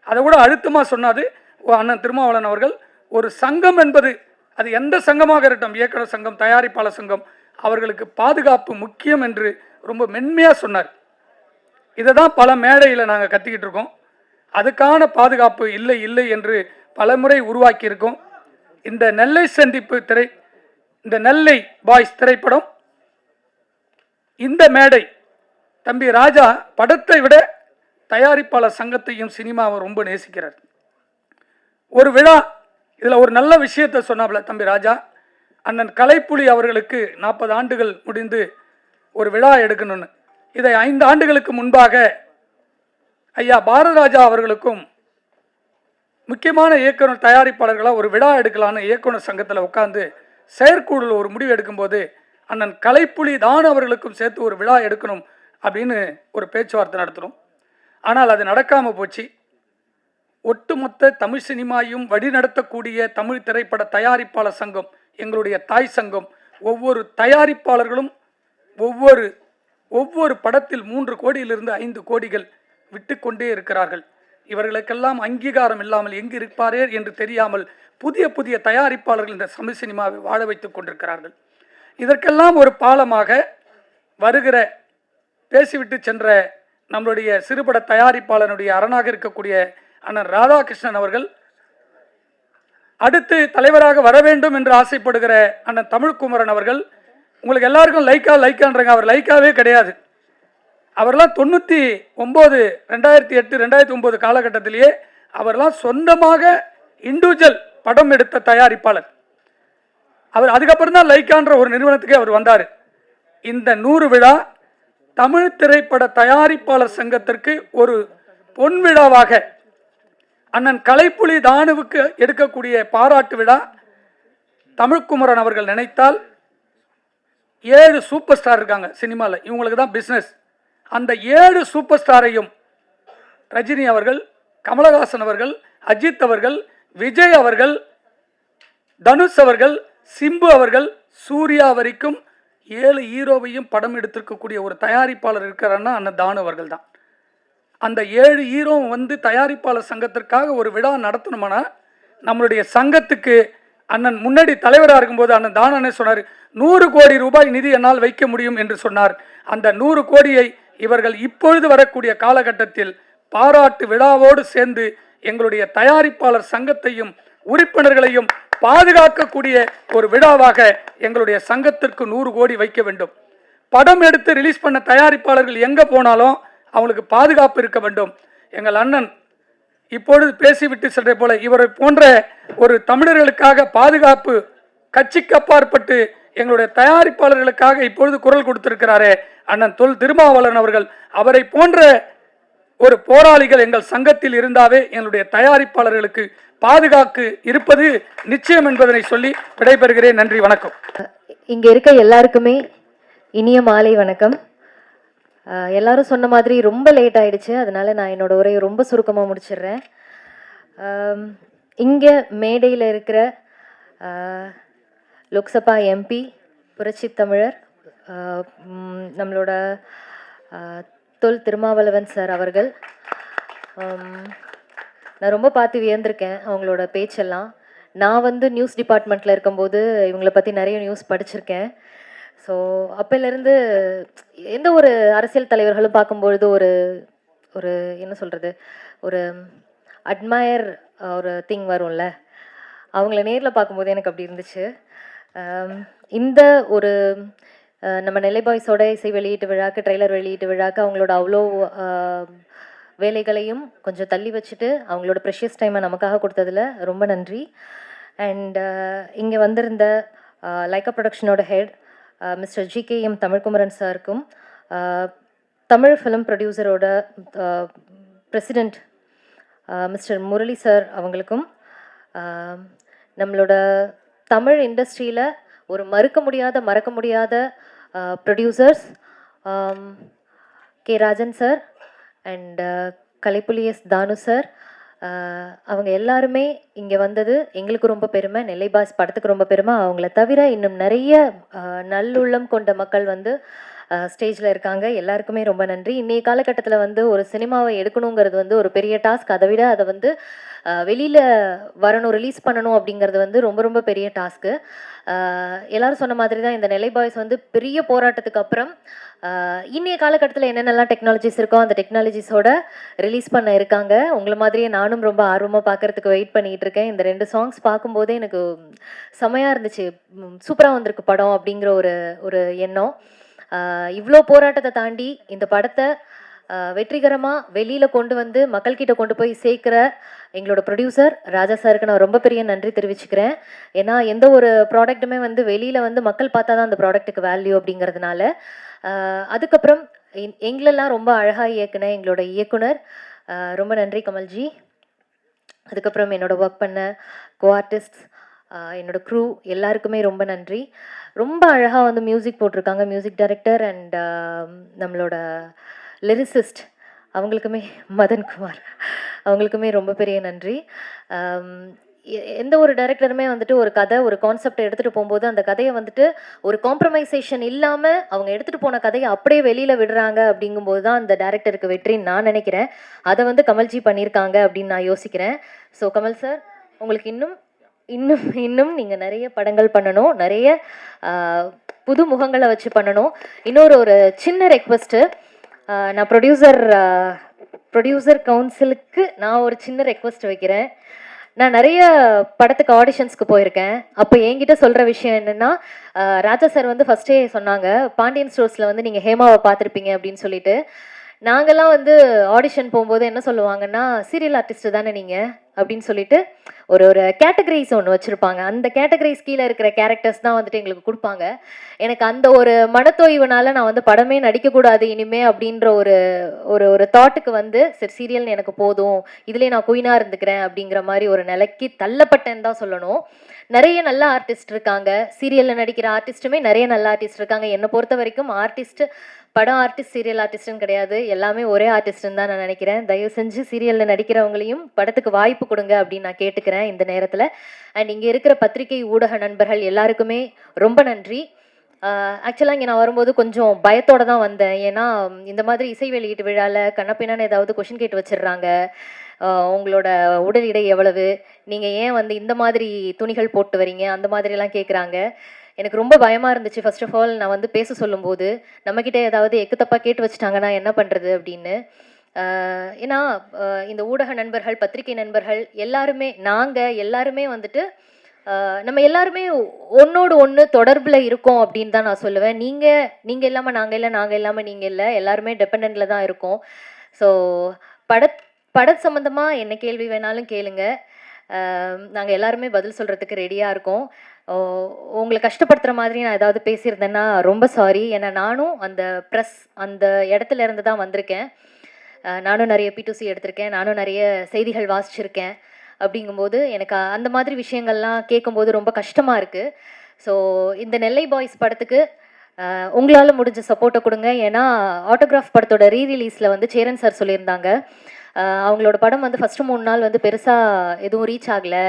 அதை கூட அழுத்தமாக சொன்னாது அண்ணன் திருமாவளவன் அவர்கள். ஒரு சங்கம் என்பது அது எந்த சங்கமாக இருக்கட்டும், இயக்குனர் சங்கம், தயாரிப்பாளர் சங்கம், அவர்களுக்கு பாதுகாப்பு முக்கியம் என்று ரொம்ப மென்மையாக சொன்னார். இதை தான் பல மேடையில் நாங்கள் கத்திக்கிட்டு இருக்கோம். அதுக்கான பாதுகாப்பு இல்லை இல்லை என்று பலமுறை உருவாக்கியிருக்கோம். இந்த நெல்லை சந்திப்பு இந்த நெல்லை பாய்ஸ் திரைப்படம், இந்த மேடை, தம்பி ராஜா படத்தை விட தயாரிப்பாளர் சங்கத்தையும் சினிமாவை ரொம்ப நேசிக்கிறார். ஒரு விழா, இதில் ஒரு நல்ல விஷயத்தை சொன்னாப்புல தம்பி ராஜா, அண்ணன் கலைப்புலி அவர்களுக்கு 40 ஆண்டுகள் முடிந்து ஒரு விழா எடுக்கணும்னு. இதை 5 ஆண்டுகளுக்கு முன்பாக ஐயா பாரதராஜா அவர்களுக்கும் முக்கியமான இயக்குனர் தயாரிப்பாளர்களாக ஒரு விழா எடுக்கலான்னு இயக்குனர் சங்கத்தில் உட்காந்து செயற்குழு ஒரு முடிவு எடுக்கும்போது அண்ணன் கலைப்புலி தான் அவர்களுக்கும் சேர்த்து ஒரு விழா எடுக்கணும் அப்படின்னு ஒரு பேச்சுவார்த்தை நடத்தணும். ஆனால் அது நடக்காமல் போச்சு. ஒட்டுமொத்த தமிழ் சினிமாவையும் வழிநடத்தக்கூடிய தமிழ் திரைப்பட தயாரிப்பாளர் சங்கம், எங்களுடைய தாய் சங்கம், ஒவ்வொரு தயாரிப்பாளர்களும் ஒவ்வொரு படத்தில் 3 கோடியிலிருந்து 5 கோடிகள் விட்டு கொண்டே இருக்கிறார்கள். இவர்களுக்கெல்லாம் அங்கீகாரம் இல்லாமல் எங்கு இருப்பாரே என்று தெரியாமல் புதிய புதிய தயாரிப்பாளர்கள் இந்த தமிழ் சினிமாவை வாழ வைத்துக் கொண்டிருக்கிறார்கள். இதற்கெல்லாம் ஒரு பாலமாக வருகிற பேசிவிட்டு சென்ற நம்மளுடைய சிறுபட தயாரிப்பாளனுடைய அரணாக இருக்கக்கூடிய அண்ணன் ராதாகிருஷ்ணன் அவர்கள், அடுத்து தலைவராக வர வேண்டும் என்று ஆசைப்படுகிற அண்ணன் தமிழ்குமரன் அவர்கள், உங்களுக்கு எல்லாருக்கும் லைக்கான்றாங்க, அவர் லைக்காவே கிடையாது. அவரெல்லாம் 99, 2008, 2009 காலகட்டத்திலேயே அவரெல்லாம் சொந்தமாக இண்டிவிஜுவல் படம் எடுத்த தயாரிப்பாளர். அவர் அதுக்கப்புறம் தான் லைக்கான்ற ஒரு நிறுவனத்துக்கே அவர் வந்தார். இந்த 100 விழா தமிழ் திரைப்பட தயாரிப்பாளர் சங்கத்திற்கு ஒரு பொன் விழாவாக, அண்ணன் கலைப்புலி தானுவுக்கு எடுக்கக்கூடிய பாராட்டு விழா தமிழ்குமரன் அவர்கள் நினைத்தால் 7 சூப்பர் ஸ்டார் இருக்காங்க சினிமாவில், இவங்களுக்கு தான் பிஸ்னஸ். அந்த 7 சூப்பர் ஸ்டாரையும் ரஜினி அவர்கள், கமலஹாசன் அவர்கள், அஜித் அவர்கள், விஜய் அவர்கள், தனுஷ் அவர்கள், சிம்பு அவர்கள், சூர்யா வரைக்கும் 7 ஹீரோவையும் படம் எடுத்திருக்கக்கூடிய ஒரு தயாரிப்பாளர் இருக்கிறாருன்னா அண்ணன் தானு அவர்கள் தான். அந்த 7 ஹீரோவும் வந்து தயாரிப்பாளர் சங்கத்திற்காக ஒரு விழா நடத்தணுமானா நம்மளுடைய சங்கத்துக்கு அண்ணன் முன்னாடி தலைவராக இருக்கும்போது அண்ணன் தானே சொன்னார், 100 கோடி ரூபாய் நிதி என்னால் வைக்க முடியும் என்று சொன்னார். அந்த 100 கோடியை இவர்கள் இப்பொழுது வரக்கூடிய காலகட்டத்தில் பாராட்டு விழாவோடு சேர்ந்து எங்களுடைய தயாரிப்பாளர் சங்கத்தையும் உறுப்பினர்களையும் பாதுகாக்கக்கூடிய ஒரு விழாவாக எங்களுடைய சங்கத்திற்கு 100 கோடி வைக்க வேண்டும். படம் எடுத்து ரிலீஸ் பண்ண தயாரிப்பாளர்கள் எங்கே போனாலும் அவங்களுக்கு பாதுகாப்பு இருக்க வேண்டும். எங்கள் அண்ணன் இப்பொழுது பேசிவிட்டு சென்ற போல இவரை போன்ற ஒரு தமிழர்களுக்காக பாதுகாப்பு கட்சிக்கு அப்பாற்பட்டு எங்களுடைய தயாரிப்பாளர்களுக்காக இப்பொழுது குரல் கொடுத்திருக்கிறாரே அண்ணன் தொல் திருமாவளவன் அவர்கள், அவரை போன்ற ஒரு போராளிகள் எங்கள் சங்கத்தில் இருந்தாவே எங்களுடைய தயாரிப்பாளர்களுக்கு பாதுகாப்பு இருப்பது நிச்சயம் என்பதனை சொல்லி விடைபெறுகிறேன். நன்றி, வணக்கம். இங்க இருக்க எல்லாருக்குமே இனிய மாலை வணக்கம். எல்லாரும் சொன்ன மாதிரி ரொம்ப லேட் ஆயிடுச்சு, அதனால நான் என்னோட உரையை ரொம்ப சுருக்கமாக முடிச்சிடுறேன். இங்கே மேடையில் இருக்கிற லோக்சபா எம்பி புரட்சி தமிழர் நம்மளோட தொல் திருமாவளவன் சார் அவர்கள், நான் ரொம்ப பார்த்து வியந்திருக்கேன் அவங்களோட பேச்செல்லாம். நான் வந்து நியூஸ் டிபார்ட்மெண்ட்டில் இருக்கும்போது இவங்களை பற்றி நிறைய நியூஸ் படிச்சிருக்கேன். ஸோ அப்போலேருந்து எந்த ஒரு அரசியல் தலைவர்களும் பார்க்கும்பொழுது ஒரு ஒரு என்ன சொல்கிறது, ஒரு அட்மயர் ஒரு திங் வரும்ல, அவங்கள நேரில் பார்க்கும்போது எனக்கு அப்படி இருந்துச்சு. இந்த ஒரு நம்ம நெல்லை பாய்ஸோட இசை வெளியீட்டு விழாக்கு, ட்ரெய்லர் வெளியீட்டு விழாக்கு அவங்களோட அவ்வளோ வேலைகளையும் கொஞ்சம் தள்ளி வச்சுட்டு அவங்களோட ப்ரெஷியஸ் டைமை நமக்காக கொடுத்ததில் ரொம்ப நன்றி. அண்ட் இங்கே வந்திருந்த லைக்கா ப்ரொடக்ஷனோட ஹெட் மிஸ்டர் GKM தமிழ்குமரன் சாருக்கும், தமிழ் ஃபிலிம் ப்ரொடியூசரோட பிரசிடெண்ட் மிஸ்டர் முரளி சார் அவங்களுக்கும், நம்மளோட தமிழ் இண்டஸ்ட்ரியில் ஒரு மறக்க முடியாத producers K Rajan sir and Kalaipuli S Thanu sir, அவங்க எல்லாருமே இங்கே வந்தது எங்களுக்கு ரொம்ப பெருமை, நெல்லை பாஸ் படத்துக்கு ரொம்ப பெருமை. அவங்கள தவிர இன்னும் நிறைய நல்லுள்ளம் கொண்ட மக்கள் வந்து ஸ்டேஜில் இருக்காங்க. எல்லாருக்குமே ரொம்ப நன்றி. இன்றைய காலகட்டத்தில் வந்து ஒரு சினிமாவை எடுக்கணுங்கிறது வந்து ஒரு பெரிய டாஸ்க். அதை விட அதை வந்து வெளியில் வரணும், ரிலீஸ் பண்ணணும் அப்படிங்கிறது வந்து ரொம்ப ரொம்ப பெரிய டாஸ்க்கு. எல்லோரும் சொன்ன மாதிரி தான் இந்த நெல்லை பாய்ஸ் வந்து பெரிய போராட்டத்துக்கு அப்புறம் இன்றைய காலகட்டத்தில் என்னென்னலாம் டெக்னாலஜிஸ் இருக்கோ அந்த டெக்னாலஜிஸோட ரிலீஸ் பண்ண இருக்காங்க. உங்களை மாதிரியே நானும் ரொம்ப ஆர்வமாக பார்க்குறதுக்கு வெயிட் பண்ணிகிட்டு இருக்கேன். இந்த 2 சாங்ஸ் பார்க்கும்போதே எனக்கு செமையாக இருந்துச்சு, சூப்பராக வந்திருக்கு படம் அப்படிங்கிற ஒரு எண்ணம். இவ்வளோ போராட்டத்தை தாண்டி இந்த படத்தை வெற்றிகரமாக வெளியில் கொண்டு வந்து மக்கள்கிட்ட கொண்டு போய் சேர்க்குற எங்களோட ப்ரொடியூசர் ராஜா சாருக்கு நான் ரொம்ப பெரிய நன்றி தெரிவிச்சுக்கிறேன். ஏன்னா எந்த ஒரு ப்ராடக்ட்டுமே வந்து வெளியில் வந்து மக்கள் பார்த்தா தான் அந்த ப்ராடக்ட்டுக்கு வேல்யூ அப்படிங்கிறதுனால. அதுக்கப்புறம் எங்களெல்லாம் ரொம்ப அழகாக இயக்குன எங்களோட இயக்குனர், ரொம்ப நன்றி கமல்ஜி. அதுக்கப்புறம் என்னோட ஒர்க் பண்ண கோ ஆர்டிஸ்ட், என்னோட க்ரூ எல்லாருக்குமே ரொம்ப நன்றி. ரொம்ப அழகாக வந்து மியூசிக் போட்டிருக்காங்க மியூசிக் டைரக்டர் அண்ட் நம்மளோட லிரிசிஸ்ட் அவங்களுக்குமே மதன்குமார் அவங்களுக்குமே ரொம்ப பெரிய நன்றி. எந்த ஒரு டைரக்டருமே வந்துட்டு ஒரு கதை ஒரு கான்செப்டை எடுத்துகிட்டு போகும்போது அந்த கதையை வந்துட்டு ஒரு காம்ப்ரமைசேஷன் இல்லாமல் அவங்க எடுத்துகிட்டு போன கதையை அப்படியே வெளியில் விடுறாங்க அப்படிங்கும்போது தான் அந்த டைரக்டருக்கு வெற்றின்னு நான் நினைக்கிறேன். அதை வந்து கமல்ஜி பண்ணியிருக்காங்க அப்படின்னு நான் யோசிக்கிறேன். ஸோ கமல் சார், உங்களுக்கு இன்னும் இன்னும் இன்னும் நீங்கள் நிறைய படங்கள் பண்ணணும், நிறைய புது முகங்களை வச்சு பண்ணணும். இன்னொரு ஒரு சின்ன ரெக்வெஸ்ட்டு, நான் ப்ரொடியூசர் கவுன்சிலுக்கு நான் ஒரு சின்ன ரெக்வெஸ்ட் வைக்கிறேன். நான் நிறைய படத்துக்கு ஆடிஷன்ஸ்க்கு போயிருக்கேன். அப்போ என்கிட்ட சொல்கிற விஷயம் என்னென்னா, ராஜா சார் வந்து ஃபஸ்ட்டே சொன்னாங்க, பாண்டியன் ஸ்டோர்ஸில் வந்து நீங்கள் ஹேமாவை பார்த்துருப்பீங்க அப்படின்னு சொல்லிட்டு. நாங்கள்லாம் வந்து ஆடிஷன் போகும்போது என்ன சொல்லுவாங்கன்னா, சீரியல் ஆர்டிஸ்ட்டு தானே நீங்கள் அப்படின்னு சொல்லிட்டு ஒரு ஒரு கேட்டகரிஸ் ஒன்று வச்சுருப்பாங்க. அந்த கேட்டகரிஸ் கீழே இருக்கிற கேரக்டர்ஸ் தான் வந்துட்டு எங்களுக்கு கொடுப்பாங்க. எனக்கு அந்த ஒரு மனத்தோய்வுனால நான் வந்து படமே நடிக்கக்கூடாது இனிமே அப்படின்ற ஒரு ஒரு ஒரு தாட்டுக்கு வந்து சரி சீரியல்னு எனக்கு போதும், இதுலேயே நான் குயினாக இருந்துக்கிறேன் அப்படிங்கிற மாதிரி ஒரு நிலைக்கு தள்ளப்பட்டேன்னு தான் சொல்லணும். நிறைய நல்ல ஆர்டிஸ்ட் இருக்காங்க, சீரியலில் நடிக்கிற ஆர்டிஸ்ட்டுமே நிறைய நல்ல ஆர்டிஸ்ட் இருக்காங்க. என்னை பொறுத்த வரைக்கும் ஆர்டிஸ்ட் படம் ஆர்டிஸ்ட் சீரியல் ஆர்டிஸ்ட்னு கிடையாது, எல்லாமே ஒரே ஆர்டிஸ்ட்னு தான் நான் நினைக்கிறேன். தயவு செஞ்சு சீரியலில் நடிக்கிறவங்களையும் படத்துக்கு வாய்ப்பு கொடுங்க அப்படின்னு நான் கேட்டுக்கிறேன் இந்த நேரத்தில். அண்ட் இங்கே இருக்கிற பத்திரிகை ஊடக நண்பர்கள் எல்லாருக்குமே ரொம்ப நன்றி. ஆக்சுவலாக இங்கே நான் வரும்போது கொஞ்சம் பயத்தோடு தான் வந்தேன். ஏன்னா இந்த மாதிரி இசை வெளியீட்டு விழாவில் கண்ணப்பின்னான்னு ஏதாவது கொஷின் கேட்டு வச்சிடுறாங்க. உங்களோட உடல் எடை எவ்வளவு, நீங்கள் ஏன் வந்து இந்த மாதிரி துணிகள் போட்டு வரீங்க, அந்த மாதிரிலாம் கேட்குறாங்க. எனக்கு ரொம்ப பயமாக இருந்துச்சு. ஃபர்ஸ்ட் ஆஃப் ஆல் நான் வந்து பேச சொல்லும்போது நம்மக்கிட்ட ஏதாவது எக்குத்தப்பாக கேட்டு வச்சுட்டாங்கன்னா என்ன பண்ணுறது அப்படின்னு. ஏன்னா இந்த ஊடக நண்பர்கள், பத்திரிகை நண்பர்கள் எல்லாருமே, நாங்கள் எல்லாருமே வந்துட்டு நம்ம எல்லாருமே ஒன்றோடு ஒன்று தொடர்பில் இருக்கோம் அப்படின்னு தான் நான் சொல்லுவேன். நீங்கள் இல்லாமல் நாங்கள் இல்லை, நாங்கள் இல்லாமல் நீங்கள் இல்லை, எல்லாருமே டிபெண்டில் தான் இருக்கோம். ஸோ பட சம்மந்தமாக என்ன கேள்வி வேணாலும் கேளுங்க, நாங்கள் எல்லாருமே பதில் சொல்கிறதுக்கு ரெடியாக இருக்கோம். உங்களை கஷ்டப்படுத்துகிற மாதிரி நான் ஏதாவது பேசியிருந்தேன்னா ரொம்ப சாரி. ஏன்னா நானும் அந்த ப்ரெஸ் அந்த இடத்துல இருந்து தான் வந்திருக்கேன். நானும் நிறைய P2C எடுத்திருக்கேன், நானும் நிறைய செய்திகள் வாசிச்சிருக்கேன். அப்படிங்கும்போது எனக்கு அந்த மாதிரி விஷயங்கள்லாம் கேட்கும்போது ரொம்ப கஷ்டமாக இருக்குது. ஸோ இந்த நெல்லை பாய்ஸ் படத்துக்கு உங்களால் முடிஞ்ச சப்போர்ட்டை கொடுங்க. ஏன்னா ஆட்டோகிராஃப் படத்தோட ரீரிலீஸில் வந்து சேரன் சார் சொல்லியிருந்தாங்க, அவங்களோட படம் வந்து ஃபஸ்ட்டு 3 நாள் வந்து பெருசாக எதுவும் ரீச் ஆகலை,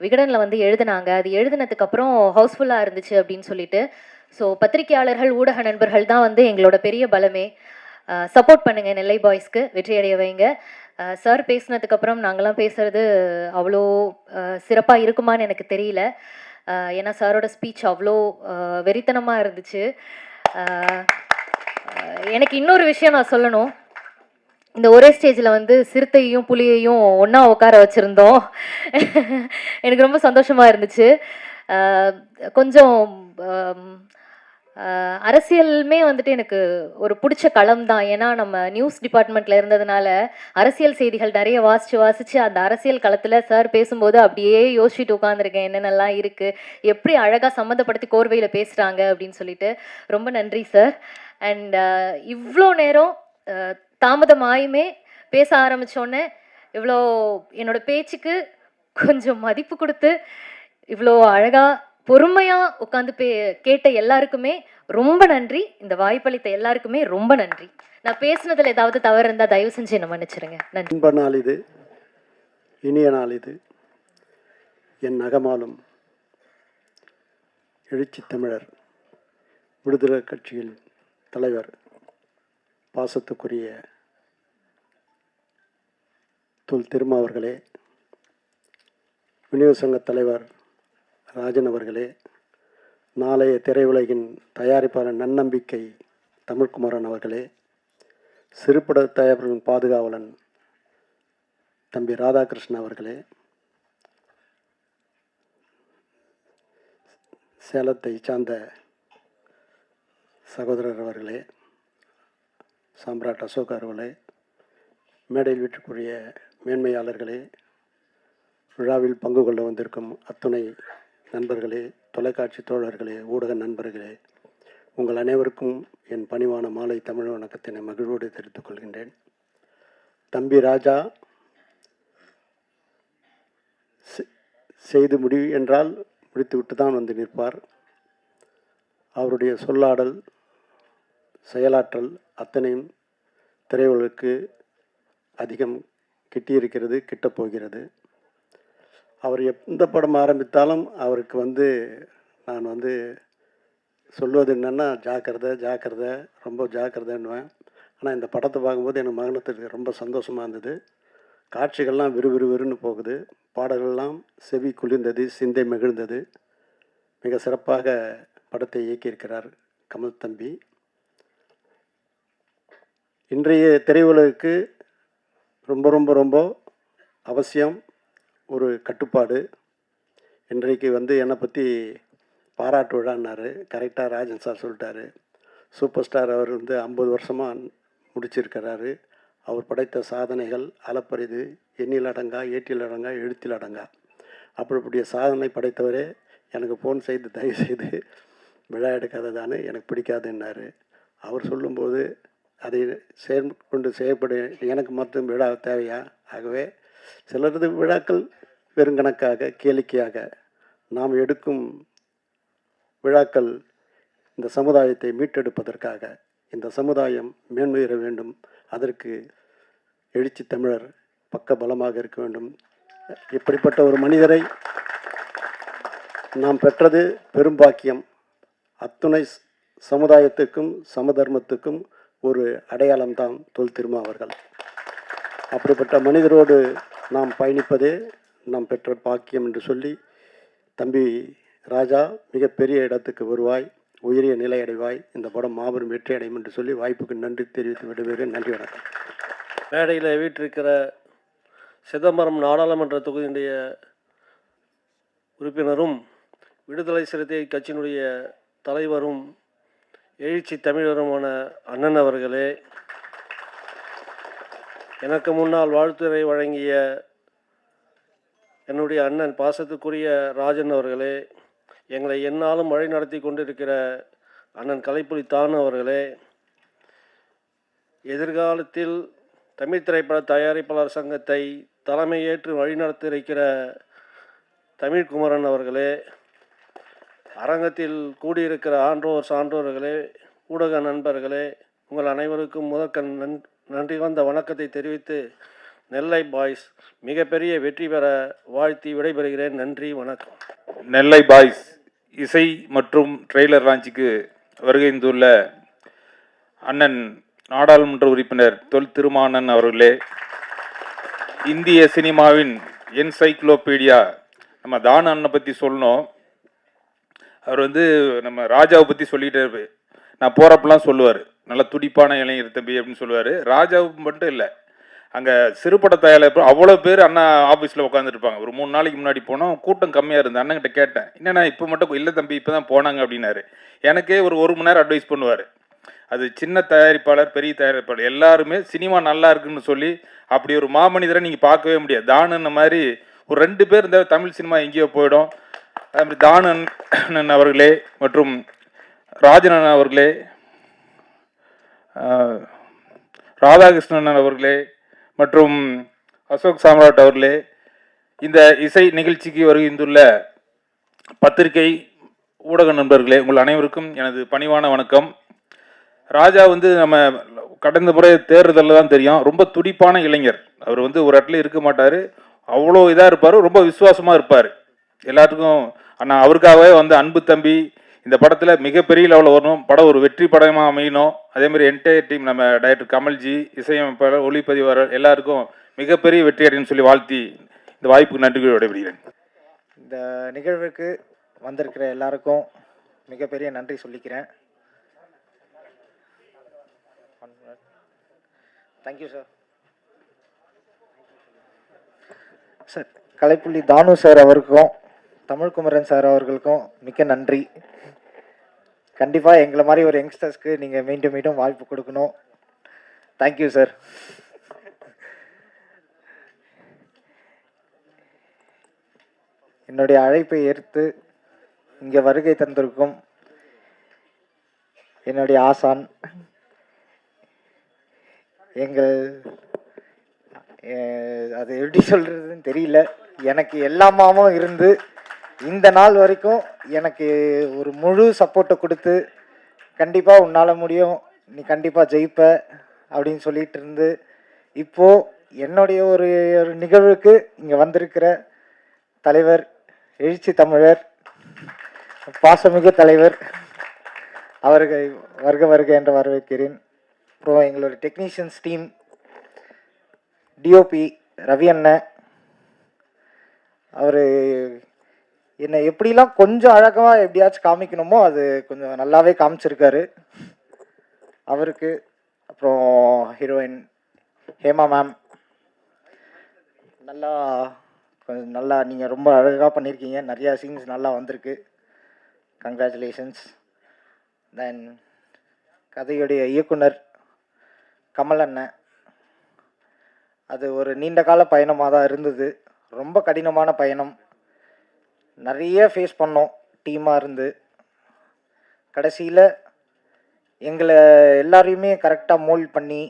விகடனில் வந்து எழுதினாங்க, அது எழுதினதுக்கப்புறம் ஹவுஸ்ஃபுல்லாக இருந்துச்சு அப்படின்னு சொல்லிட்டு. ஸோ பத்திரிகையாளர்கள், ஊடக நண்பர்கள் தான் வந்து எங்களோட பெரிய பலமே. சப்போர்ட் பண்ணுங்கள், நெல்லை பாய்ஸ்க்கு வெற்றி அடைய வைங்க. சார் பேசினதுக்கப்புறம் நாங்களாம் பேசுகிறது அவ்வளோ சிறப்பாக இருக்குமான்னு எனக்கு தெரியல. ஏன்னா சாரோட ஸ்பீச் அவ்வளோ வெறித்தனமாக இருந்துச்சு. எனக்கு இன்னொரு விஷயம் நான் சொல்லணும். இந்த ஒரே ஸ்டேஜில் வந்து சிறுத்தையும் புலியையும் ஒன்றா உட்கார வச்சுருந்தோம். எனக்கு ரொம்ப சந்தோஷமாக இருந்துச்சு. கொஞ்சம் அரசியலுமே வந்துட்டு எனக்கு ஒரு பிடிச்ச களம் தான். ஏன்னா நம்ம நியூஸ் டிபார்ட்மெண்ட்டில் இருந்ததுனால அரசியல் செய்திகள் நிறைய வாசித்து அந்த அரசியல் களத்தில் சார் பேசும்போது அப்படியே யோசிச்சுட்டு உட்காந்துருக்கேன், என்னென்னலாம் இருக்குது, எப்படி அழகாக சம்மந்தப்படுத்தி கோர்வையில் பேசுகிறாங்க அப்படின்னு சொல்லிட்டு. ரொம்ப நன்றி சார். அண்ட் இவ்வளோ நேரம் தாமதமாயுமே பேச ஆரம்பித்தோன்னே இவ்வளோ என்னோட பேச்சுக்கு கொஞ்சம் மதிப்பு கொடுத்து இவ்வளோ அழகாக பொறுமையாக உட்காந்து கேட்ட எல்லாருக்குமே ரொம்ப நன்றி. இந்த வாய்ப்பளித்த எல்லாருக்குமே ரொம்ப நன்றி. நான் பேசுனதில் ஏதாவது தவறு இருந்தால் தயவு செஞ்சு என்ன மன்னிச்சிருங்க. நன்றி. இன்ப நாள் இது, இனிய நாள் இது. என் நகமாலும் எழுச்சி தமிழர் விடுதலை கட்சியின் தலைவர், பாசத்துக்குரிய தொல் திருமா அவர்களே, விநியோக சங்க தலைவர் ராஜன் அவர்களே, நாளைய திரையுலகின் தயாரிப்பாளர் நன்னம்பிக்கை தமிழ்குமரன் அவர்களே, சிறுபட தயாரிப்பின் பாதுகாவலன் தம்பி ராதாகிருஷ்ணன் அவர்களே, சேலத்தை சார்ந்த சகோதரர் அவர்களே, சாம்ராட் அசோக் அவர்களே, மேடையில் வீட்டுக்குரிய மேன்மையாளர்களே, விழாவில் பங்கு கொள்ள வந்திருக்கும் அத்துணை நண்பர்களே, தொலைக்காட்சி தோழர்களே, ஊடக நண்பர்களே, உங்கள் அனைவருக்கும் என் பணிவான மாலை தமிழ் வணக்கத்தினை மகிழ்வோடு தெரிவித்துக் கொள்கின்றேன். தம்பி ராஜா செய்து முடிவு என்றால் முடித்துவிட்டு தான் வந்து நிற்பார். அவருடைய சொல்லாடல், செயலாற்றல் அத்தனையும் திரையுலகுக்கு அதிகம் கிட்டியிருக்கிறது, கிட்டப்போகிறது. அவர் எந்த படம் ஆரம்பித்தாலும் அவருக்கு நான் சொல்வது என்னென்னா ஜாக்கிரதை ரொம்ப ஜாக்கிரதைன்னுவேன். ஆனால் இந்த படத்தை பார்க்கும்போது எனக்கு மகனத்துக்கு ரொம்ப சந்தோஷமாக இருந்தது. காட்சிகள்லாம் விறுவிறுன்னு போகுது, பாடல்கள்லாம் செவி குளிர்ந்தது, சிந்தை மகிழ்ந்தது. மிக சிறப்பாக படத்தை இயக்கியிருக்கிறார் கமல் தம்பி. இன்றைய திரையுலகுக்கு ரொம்ப ரொம்ப ரொம்ப அவசியம் ஒரு கட்டுப்பாடு. இன்றைக்கு என்னை பற்றி பாராட்டு விழான்னாரு, கரெக்டாக ராஜன் சார் சொல்லிட்டாரு. சூப்பர் ஸ்டார் அவர் 50 வருஷமாக முடிச்சிருக்கிறாரு. அவர் படைத்த சாதனைகள் அளப்பரிது, எண்ணிலடங்கா, ஏற்றிலடங்கா, எழுத்திலடங்கா. அப்படிப்படிய சாதனை படைத்தவரே எனக்கு ஃபோன் செய்து தயவுசெய்து விழா எடுக்காததானே எனக்கு பிடிக்காதுன்னாரு. அவர் சொல்லும்போது அதை செயற்கொண்டு செயல்பட எனக்கு மட்டும் விழா தேவையா? ஆகவே சிலரது விழாக்கள் பெருங்கணக்காக கேளிக்கையாக, நாம் எடுக்கும் விழாக்கள் இந்த சமுதாயத்தை மீட்டெடுப்பதற்காக, இந்த சமுதாயம் மேன்மையேற வேண்டும், அதற்கு எழுச்சி தமிழர் பக்க பலமாக இருக்க வேண்டும். இப்படிப்பட்ட ஒரு மனிதரை நாம் பெற்றது பெரும்பாக்கியம். அத்துணை சமுதாயத்துக்கும் சமதர்மத்துக்கும் ஒரு அடையாளம்தான் தொல் திருமா அவர்கள். அப்படிப்பட்ட மனிதரோடு நாம் பயணிப்பதே நாம் பெற்ற பாக்கியம் என்று சொல்லி, தம்பி ராஜா மிகப்பெரிய இடத்துக்கு வருவாய், உயரிய நிலை அடைவாய், இந்த படம் மாபெரும் வெற்றி அடையும் என்று சொல்லி வாய்ப்புக்கு நன்றி தெரிவித்து விடுவேன். நன்றி, வணக்கம். மேடையில் வீற்றிருக்கிற சிதம்பரம் நாடாளுமன்ற தொகுதியினுடைய உறுப்பினரும் விடுதலை சிறுத்தை கட்சியினுடைய தலைவரும் எழுச்சி தமிழருமான அண்ணன் அவர்களே, எனக்கு முன்னால் வாழ்த்துரை வழங்கிய என்னுடைய அண்ணன் பாசத்துக்குரிய ராஜன் அவர்களே, எங்களை எந்நாளும் வழி நடத்தி கொண்டிருக்கிற அண்ணன் கலைப்புலி தானு அவர்களே, எதிர்காலத்தில் தமிழ் திரைப்பட தயாரிப்பாளர் சங்கத்தை தலைமையேற்று வழிநடத்தி இருக்கிற தமிழ்குமரன் அவர்களே, அரங்கத்தில் கூடியிருக்கிற ஆன்றோர் சான்றோர்களே, ஊடக நண்பர்களே, உங்கள் அனைவருக்கும் முதற்கண் நன்றி வந்த வணக்கத்தை தெரிவித்து நெல்லை பாய்ஸ் மிகப்பெரிய வெற்றி பெற வாழ்த்தி விடைபெறுகிறேன். நன்றி, வணக்கம். நெல்லை பாய்ஸ் இசை மற்றும் ட்ரெய்லர் லான்ச்சுக்கு வருகைந்துள்ள அண்ணன் நாடாளுமன்ற உறுப்பினர் தொல் திருமானன் அவர்களே, இந்திய சினிமாவின் என்சைக்ளோபீடியா, நம்ம தானு அண்ணனை பற்றி சொல்லணும். அவர் நம்ம ராஜாவை பற்றி சொல்லிகிட்டே இருப்பார். நான் போகிறப்பெல்லாம் சொல்லுவார், நல்ல துடிப்பான இளைஞர் தம்பி அப்படின்னு சொல்லுவார். ராஜாவுக்கு மட்டும் இல்லை, அங்கே சிறுபட தயாரிப்பு அவ்வளோ பேர் அண்ணா ஆஃபீஸில் உட்காந்துருப்பாங்க. ஒரு 3 நாளைக்கு முன்னாடி போனோம், கூட்டம் கம்மியாக இருந்தது. அண்ணன்கிட்ட கேட்டேன், என்னண்ணா இப்போ மட்டும் இல்லை தம்பி, இப்போ தான் போனாங்க அப்படின்னாரு. எனக்கே ஒரு மணி நேரம் அட்வைஸ் பண்ணுவார். அது சின்ன தயாரிப்பாளர், பெரிய தயாரிப்பாளர் எல்லாருமே சினிமா நல்லா இருக்குன்னு சொல்லி, அப்படி ஒரு மாமனிதரை நீங்கள் பார்க்கவே முடியாது. தானுன்ன மாதிரி ஒரு 2 பேர் இருந்தால் தமிழ் சினிமா எங்கேயோ போயிடும். அதுமாதிரி தானு அண்ணன் அவர்களே மற்றும் ராஜன் அண்ணன் அவர்களே, ராதாகிருஷ்ணன் அவர்களே மற்றும் அசோக் சாம்ராட் அவர்களே, இந்த இசை நிகழ்ச்சிக்கு வருகின்றுள்ள பத்திரிகை ஊடக நண்பர்களே, உங்கள் அனைவருக்கும் எனது பணிவான வணக்கம். ராஜா நம்ம கடந்த முறை தேர்தலில் தான் தெரியும், ரொம்ப துடிப்பான இளைஞர். அவர் ஒரு இடத்துல இருக்க மாட்டார், அவ்வளோ இதாக இருப்பார், ரொம்ப விசுவாசமாக இருப்பார் எல்லாத்துக்கும். ஆனால் அவருக்காகவே அன்பு தம்பி இந்த படத்தில் மிகப்பெரிய லெவலில் வரணும், படம் ஒரு வெற்றி படமாக அமையணும். அதேமாதிரி என்டையர் டீம், நம்ம டைரக்டர் கமல்ஜி, இசையமைப்பாளர், ஒளிப்பதிவாளர் எல்லாருக்கும் மிகப்பெரிய வெற்றி அடைன்னு சொல்லி வாழ்த்தி இந்த வாய்ப்புக்கு நன்றி விடைபெறுகிறேன். இந்த நிகழ்வுக்கு வந்திருக்கிற எல்லாருக்கும் மிகப்பெரிய நன்றி சொல்லிக்கிறேன். Thank you sir. சார், கலைப்புள்ளி தானு சார் அவருக்கும் தமிழ்குமரன் சார் அவர்களுக்கும் மிக்க நன்றி. கண்டிப்பாக எங்களை மாதிரி ஒரு யங்ஸ்டர்ஸ்க்கு நீங்கள் மீண்டும் மீண்டும் வாய்ப்பு கொடுக்கணும். Thank you sir. என்னுடைய அழைப்பை ஏற்று இங்கே வருகை தந்திருக்கும் என்னுடைய ஆசான், அது எப்படி சொல்கிறதுன்னு தெரியல, எனக்கு எல்லாமாவும் இருந்து இந்த நாள் வரைக்கும் எனக்கு ஒரு முழு சப்போர்ட்டை கொடுத்து, கண்டிப்பாக உன்னால் முடியும், நீ கண்டிப்பாக ஜெயிப்ப அப்படின்னு சொல்லிட்டு இருந்து, இப்போது என்னுடைய ஒரு நிகழ்வுக்கு இங்கே வந்திருக்கிற தலைவர், எழுச்சி தமிழர், பாசமிகு தலைவர் அவர்கள் வருக வருக என்று வரவேற்கிறேன். அப்புறம் எங்களோட டெக்னீஷியன்ஸ் டீம், டிஓபி ரவி அண்ணன், அவர் என்னை எப்படிலாம் கொஞ்சம் அழகாக எப்படியாச்சும் காமிக்கணுமோ அது கொஞ்சம் நல்லாவே காமிச்சிருக்காரு அவருக்கு. அப்புறம் ஹீரோயின் ஹேமா மேம், கொஞ்சம் நல்லா நீங்கள் ரொம்ப அழகாக பண்ணியிருக்கீங்க, நிறையா சீன்ஸ் நல்லா வந்திருக்கு, கங்க்ராச்சுலேஷன்ஸ். தென் கதையுடைய இயக்குனர் கமல் அண்ணன், அது ஒரு நீண்ட கால பயணமாக தான் இருந்தது. ரொம்ப கடினமான பயணம். நிறைய ஃபேஸ் பண்ணோம் டீமாக இருந்து. கடைசியில் எங்களை எல்லாரையுமே கரெக்டாக மோல்ட் பண்ணி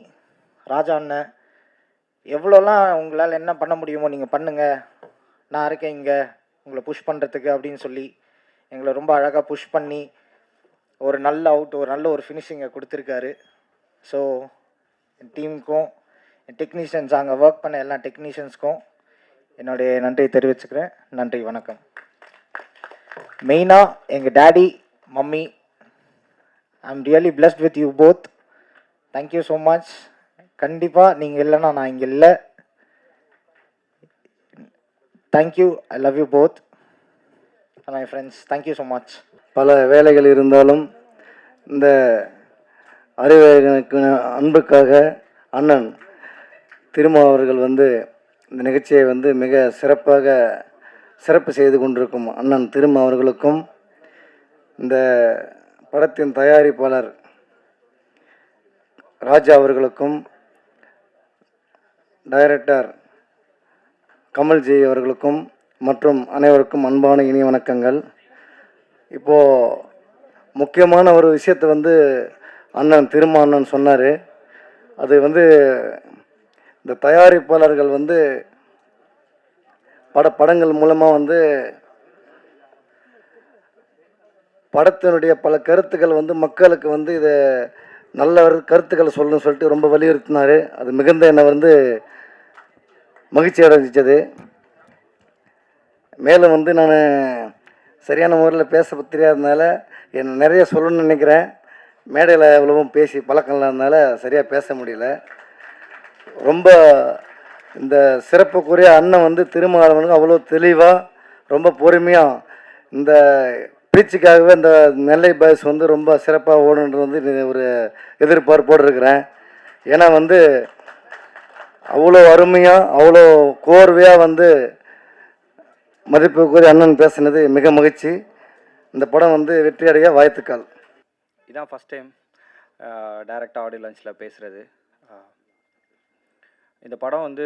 ராஜா அண்ணன் எவ்வளோலாம் உங்களால் என்ன பண்ண முடியுமோ நீங்கள் பண்ணுங்கள், நான் இருக்கேன் இங்கே உங்களை புஷ் பண்ணுறதுக்கு அப்படின்னு சொல்லி எங்களை ரொம்ப அழகாக புஷ் பண்ணி ஒரு நல்ல ஒரு நல்ல ஒரு ஃபினிஷிங்கை கொடுத்துருக்காரு. ஸோ என் டீமுக்கும் என் டெக்னீஷியன்ஸ் அங்கே ஒர்க் பண்ண எல்லா டெக்னீஷியன்ஸ்க்கும் என்னுடைய நன்றியை தெரிவிச்சுக்கிறேன். நன்றி, வணக்கம். மெயினாக எங்கள் daddy mummy, I am really blessed with you both. Thank you so much. கண்டிப்பாக நீங்கள் இல்லைன்னா நான் இங்கே இல்லை. Thank you, I love you both my friends. Thank you so much. பல வேலைகள் இருந்தாலும் இந்த அறிவழகனுக்கு அன்புக்காக அண்ணன் திருமா அவர்கள் இந்த நிகழ்ச்சியை மிக சிறப்பு செய்து கொண்டிருக்கும் அண்ணன் திருமா அவர்களுக்கும், இந்த படத்தின் தயாரிப்பாளர் ராஜா அவர்களுக்கும், டைரக்டர் கமல்ஜி அவர்களுக்கும் மற்றும் அனைவருக்கும் அன்பான இனிய வணக்கங்கள். இப்போது முக்கியமான ஒரு விஷயத்தை அண்ணன் திருமா அண்ணன் சொன்னார். அது இந்த தயாரிப்பாளர்கள் படங்கள் மூலமாக படத்தினுடைய பல கருத்துக்கள் மக்களுக்கு இதை நல்ல கருத்துக்களை சொல்லணும்னு சொல்லிட்டு ரொம்ப வலியுறுத்தினார். அது மிகுந்த என்னை மகிழ்ச்சி அடைஞ்சிச்சது. மேலும் நான் சரியான முறையில் பேச தெரியாததுனால நிறைய சொல்லணும்னு நினைக்கிறேன். மேடையில் எவ்வளவும் பேசி பழக்கம் இல்லாததுனால சரியாக பேச முடியல. ரொம்ப இந்த சிறப்புக்குரிய அண்ணன் திருமாவளவனுக்கு அவ்வளோ தெளிவாக ரொம்ப பொறுமையாக இந்த பீச்சுக்காகவே இந்த நெல்லை பாய்ஸ் ரொம்ப சிறப்பாக ஓடுன்றது ஒரு எதிர்பார்ப்போடு இருக்கிறேன். ஏன்னா அவ்வளோ அருமையாக அவ்வளோ கோர்வையாக மதிப்புக்குரிய அண்ணன் பேசினது மிக மகிழ்ச்சி. இந்த படம் வெற்றியடைய வாழ்த்துக்கள். இதான் ஃபஸ்ட் டைம் டைரக்டாக ஆடியோ லான்ச்சில் பேசுகிறது. இந்த படம்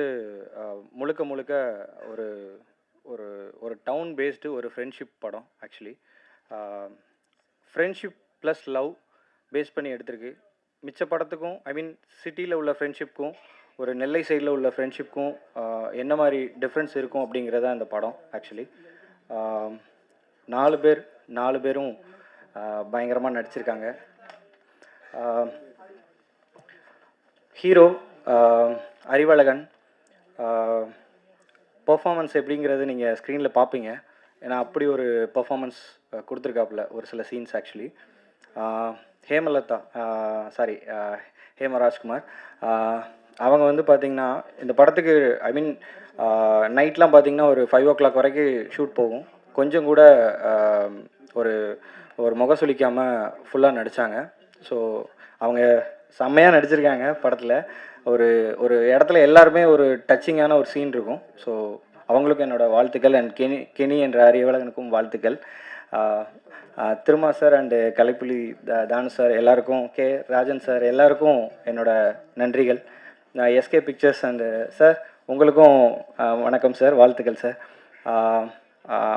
முழுக்க முழுக்க ஒரு ஒரு ஒரு டவுன் பேஸ்டு ஒரு ஃப்ரெண்ட்ஷிப் படம். Actually friendship plus love base பண்ணி எடுத்திருக்கு. மிச்ச படத்துக்கும் சிட்டியில் உள்ள ஃப்ரெண்ட்ஷிப்க்கும் ஒரு நெல்லை சைடில் உள்ள ஃப்ரெண்ட்ஷிப்க்கும் என்ன மாதிரி டிஃப்ரென்ஸ் இருக்கும் அப்படிங்கிறதா இந்த படம். ஆக்சுவலி 4 பேரும் பயங்கரமாக நடிச்சிருக்காங்க. ஹீரோ அறிவழகன் பர்ஃபார்மன்ஸ் எப்படிங்கிறது நீங்கள் ஸ்க்ரீனில் பார்ப்பீங்க. ஏன்னா அப்படி ஒரு பர்ஃபார்மன்ஸ் கொடுத்துருக்காப்புல ஒரு சில சீன்ஸ். ஆக்சுவலி ஹேமராஜ்குமார் அவங்க பார்த்திங்கன்னா இந்த படத்துக்கு நைட்லாம் பார்த்திங்கன்னா ஒரு 5 o'clock வரைக்கும் ஷூட் போகும். கொஞ்சம் கூட ஒரு ஒரு முகசுளிக்காமல் ஃபுல்லாக நடித்தாங்க. ஸோ அவங்க செம்மையாக நடிச்சிருக்காங்க படத்தில். ஒரு ஒரு இடத்துல எல்லாருமே ஒரு டச்சிங்கான ஒரு சீன் இருக்கும். ஸோ அவங்களுக்கும் என்னோடய வாழ்த்துக்கள். அண்ட் கெனி என்ற அறிவழகனுக்கும் வாழ்த்துக்கள். Thiruma sir and Kalaipuli Thanu sir எல்லாருக்கும், கே ராஜன் சார் எல்லாருக்கும் என்னோடய நன்றிகள். எஸ்கே பிக்சர்ஸ் அண்டு சார் உங்களுக்கும் வணக்கம் சார், வாழ்த்துக்கள் சார்.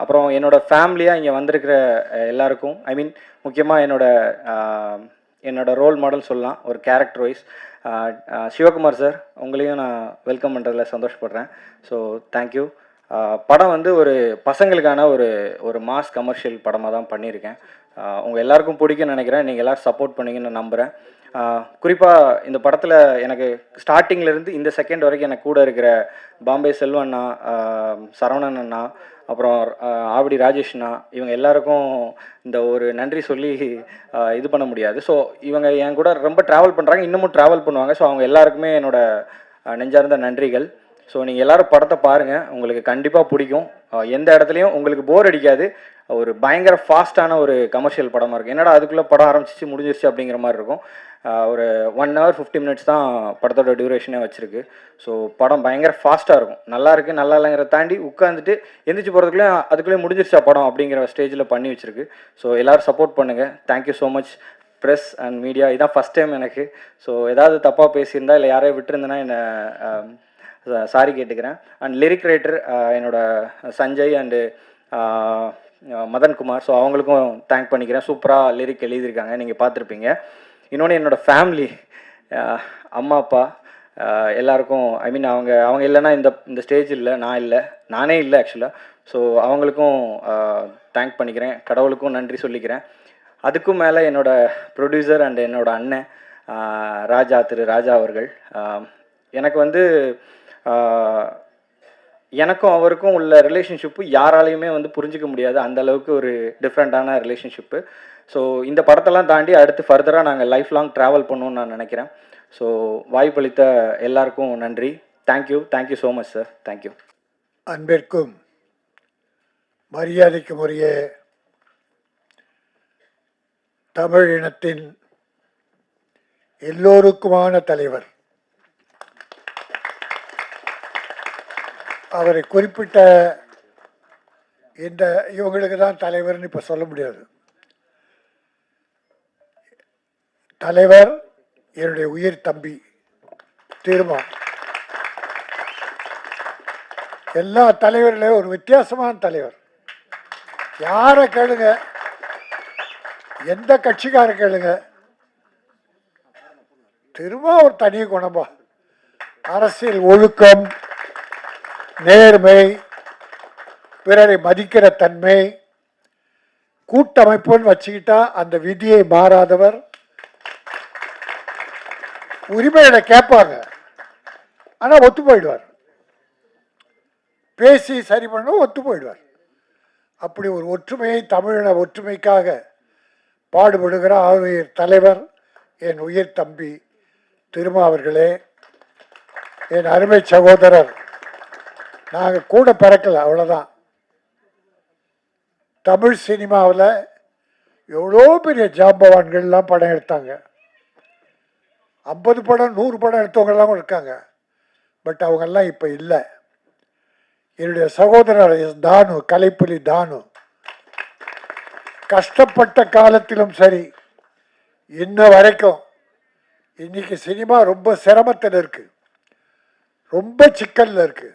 அப்புறம் என்னோடய ஃபேமிலியாக இங்கே வந்திருக்கிற எல்லாருக்கும், முக்கியமாக என்னோட ரோல் மாடல் சொல்லலாம் ஒரு கேரக்டர் வைஸ், சிவகுமார் சார் உங்களையும் நான் வெல்கம் பண்ணுறதுல சந்தோஷப்படுறேன். So thank you. படம் ஒரு பசங்களுக்கான ஒரு மாஸ் கமர்ஷியல் படமாக தான் பண்ணியிருக்கேன். உங்கள் எல்லாருக்கும் பிடிக்கும்னு நினைக்கிறேன். நீங்கள் எல்லோரும் சப்போர்ட் பண்ணிங்கன்னு நான் நம்புகிறேன். குறிப்பாக இந்த படத்தில் எனக்கு ஸ்டார்டிங்லேருந்து இந்த செகண்ட் வரைக்கும் எனக்கு கூட இருக்கிற பாம்பே செல்வண்ணா, சரவணன் அண்ணா, அப்புறம் ஆவடி ராஜேஷ்ண்ணா, இவங்க எல்லாருக்கும் இந்த ஒரு நன்றி சொல்லி இது பண்ண முடியாது. ஸோ இவங்க என் கூட ரொம்ப ட்ராவல் பண்ணுறாங்க, இன்னமும் ட்ராவல் பண்ணுவாங்க. ஸோ அவங்க எல்லாருக்குமே என்னோடய நெஞ்சார்ந்த நன்றிகள். ஸோ நீங்கள் எல்லோரும் படத்தை பாருங்கள், உங்களுக்கு கண்டிப்பாக பிடிக்கும். எந்த இடத்துலையும் உங்களுக்கு போர் அடிக்காது. ஒரு பயங்கர ஃபாஸ்ட்டான ஒரு கமர்ஷியல் படமாக இருக்குது. என்னடா அதுக்குள்ளே படம் ஆரம்பிச்சிச்சு முடிஞ்சிருச்சு அப்படிங்கிற மாதிரி இருக்கும். ஒரு 1 hour 50 minutes தான் படத்தோட டியூரேஷனே வச்சுருக்கு. ஸோ படம் பயங்கர ஃபாஸ்ட்டாக இருக்கும். நல்லா இருக்குது நல்லா இல்லைங்கிறத தாண்டி உட்காந்துட்டு எந்திரிச்சு போகிறதுக்குள்ளே அதுக்குள்ளே முடிஞ்சிருச்சா படம் அப்படிங்கிற ஸ்டேஜில் பண்ணி வச்சுருக்கு. ஸோ எல்லோரும் சப்போர்ட் பண்ணுங்கள். Thank you so much press and media. இதான் ஃபஸ்ட் டைம் எனக்கு. ஸோ ஏதாவது தப்பாக பேசியிருந்தா இல்லை யாரையும் விட்டுருந்தேன்னா என்னை சாரி கேட்டுக்கிறேன். அண்ட் லிரிக் ரைட்டர் என்னோட சஞ்சய் அண்டு மதன்குமார், ஸோ அவங்களுக்கும் தேங்க் பண்ணிக்கிறேன். சூப்பராக லிரிக் எழுதியிருக்காங்க, நீங்கள் பார்த்துருப்பீங்க. இன்னொன்று என்னோடய ஃபேமிலி, அம்மா அப்பா எல்லாருக்கும், ஐ மீன் அவங்க இல்லைன்னா இந்த ஸ்டேஜ் இல்லை, நானே இல்லை ஆக்சுவலாக. ஸோ அவங்களுக்கும் தேங்க் பண்ணிக்கிறேன், கடவுளுக்கும் நன்றி சொல்லிக்கிறேன். அதுக்கும் மேலே என்னோடய ப்ரொடியூசர் அண்ட் என்னோடய அண்ணன் திரு ராஜா அவர்கள். எனக்கு வந்து எனக்கும் அவருக்கும் உள்ள ரிலேஷன்ஷிப்பு யாராலையுமே வந்து புரிஞ்சிக்க முடியாது, அந்த அளவுக்கு ஒரு டிஃப்ரெண்ட்டான ரிலேஷன்ஷிப்பு. ஸோ இந்த படத்தெல்லாம் தாண்டி அடுத்து ஃபர்தராக நாங்கள் லைஃப் லாங் ட்ராவல் பண்ணணும்னு நான் நினைக்கிறேன். ஸோ வாய்ப்பளித்த எல்லாருக்கும் நன்றி. Thank you so much sir. Thank you. அன்பிற்கும் மரியாதைக்கும் உரிய தமிழ் இனத்தின் எல்லோருக்குமான தலைவர், அவரை குறிப்பிட்ட இவங்களுக்கு தான் தலைவர்னு இப்போ சொல்ல முடியாது. தலைவர் என்னுடைய உயிர் தம்பி திருமா. எல்லா தலைவர்களையும் ஒரு வித்தியாசமான தலைவர். யாரை கேளுங்க, எந்த கட்சிக்கார கேளுங்க, திரும்ப ஒரு தனி குணம்பா. அரசியல் ஒழுக்கம், நேர்மை, பிறரை மதிக்கிற தன்மை, கூட்டமைப்புன்னு வச்சுக்கிட்டா அந்த விதியை மாறாதவர். உரிமையில கேட்பாங்க, ஆனால் ஒத்து போயிடுவார். பேசி சரி பண்ண ஒத்து போயிடுவார். அப்படி ஒரு ஒற்றுமையை, தமிழின ஒற்றுமைக்காக பாடுபடுகிற ஆளுநர் தலைவர் என் உயிர் தம்பி திருமா அவர்களே, என் அருமை சகோதரர். நாங்கள் கூட பிறக்கல, அவ்வளோதான். தமிழ் சினிமாவில் எவ்வளோ பெரிய ஜாம்பவான்கள்லாம் படம் எடுத்தாங்க. 50 படம் 100 படம் எடுத்தவங்கெல்லாம் இருக்காங்க. பட் அவங்கெல்லாம் இப்போ இல்லை. என்னுடைய சகோதரர் தானு, கலைப்புலி தானு, கஷ்டப்பட்ட காலத்திலும் சரி, இன்ன வரைக்கும். இன்னைக்கு சினிமா ரொம்ப சிரமத்தில் இருக்கு, ரொம்ப சிக்கலில் இருக்கு.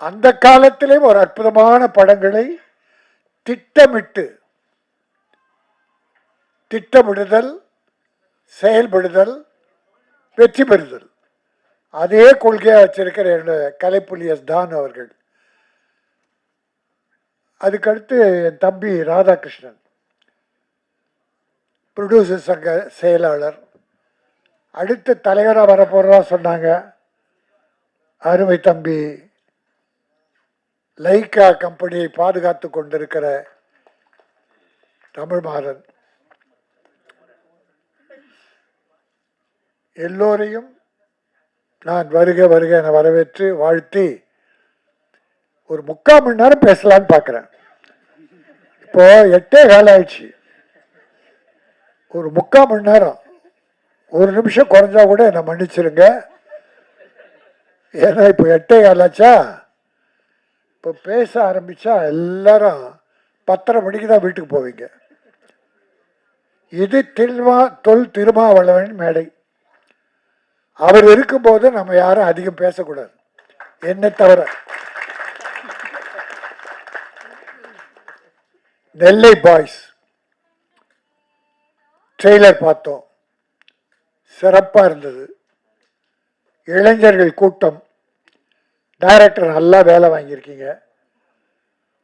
அந்த காலத்திலேயும் ஒரு அற்புதமான படங்களை திட்டமிடுதல், செயல்படுதல், வெற்றி பெறுதல், அதே கொள்கையாக வச்சிருக்கிற என்னுடைய கலைப்புலி தானு அவர்கள். அதுக்கடுத்து என் தம்பி ராதாகிருஷ்ணன், ப்ரொடியூசர் சங்க செயலாளர். அடுத்த தலைவராக வரப்போறதா சொன்னாங்க. அருமை தம்பி லைக்கா கம்பெனியை பாதுகாத்து கொண்டிருக்கிற தமிழ்மாறன். எல்லோரையும் நான் வருக வருக என வரவேற்று வாழ்த்தி ஒரு 3/4 மணி நேரம் பேசலான்னு பார்க்குறேன். இப்போ 8:15 ஆயிடுச்சு. ஒரு 3/4 மணி நேரம், 1 நிமிஷம் குறைஞ்சா கூட என்னை மன்னிச்சிருங்க. ஏன்னா இப்போ 8:15 ஆச்சா. இப்போ பேச ஆரம்பித்தா எல்லாரும் 10:30 மணிக்கு தான் வீட்டுக்கு போவீங்க. இது தொல் திருமாவளவன் மேடை. அவர் இருக்கும்போது நம்ம யாரும் அதிகம் பேசக்கூடாது, என்னை தவிர. நெல்லை பாய்ஸ் ட்ரெய்லர் பார்த்தோம், சிறப்பாக இருந்தது. இளைஞர்கள் கூட்டம். டைரக்டர் நல்லா வேலை வாங்கியிருக்கீங்க.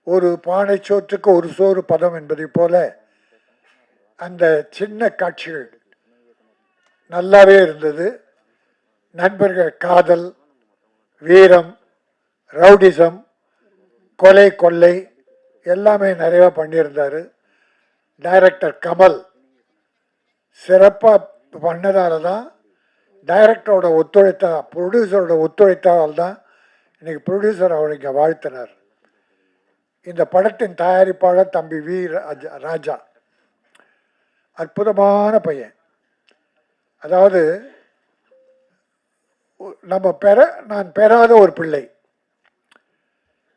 ஒரு பானை சோற்றுக்கு ஒரு சோறு பதம் என்பதை போல அந்த சின்ன காட்சிகள் நல்லாவே இருந்தது. நண்பர்கள் காதல், வீரம், ரவுடிசம், கொலை கொள்ளை எல்லாமே நிறையா பண்ணியிருந்தார். டைரக்டர் கமல் சிறப்பாக பண்ணதால தான், டைரக்டரோட ப்ரொடியூசரோட ஒத்துழைத்தால் தான் இன்னைக்கு ப்ரொடியூசர் அவர் இங்கே வாழ்த்தினார். இந்த படத்தின் தயாரிப்பாளர் தம்பி ராஜா, அற்புதமான பையன். அதாவது நான் பெறாத ஒரு பிள்ளை.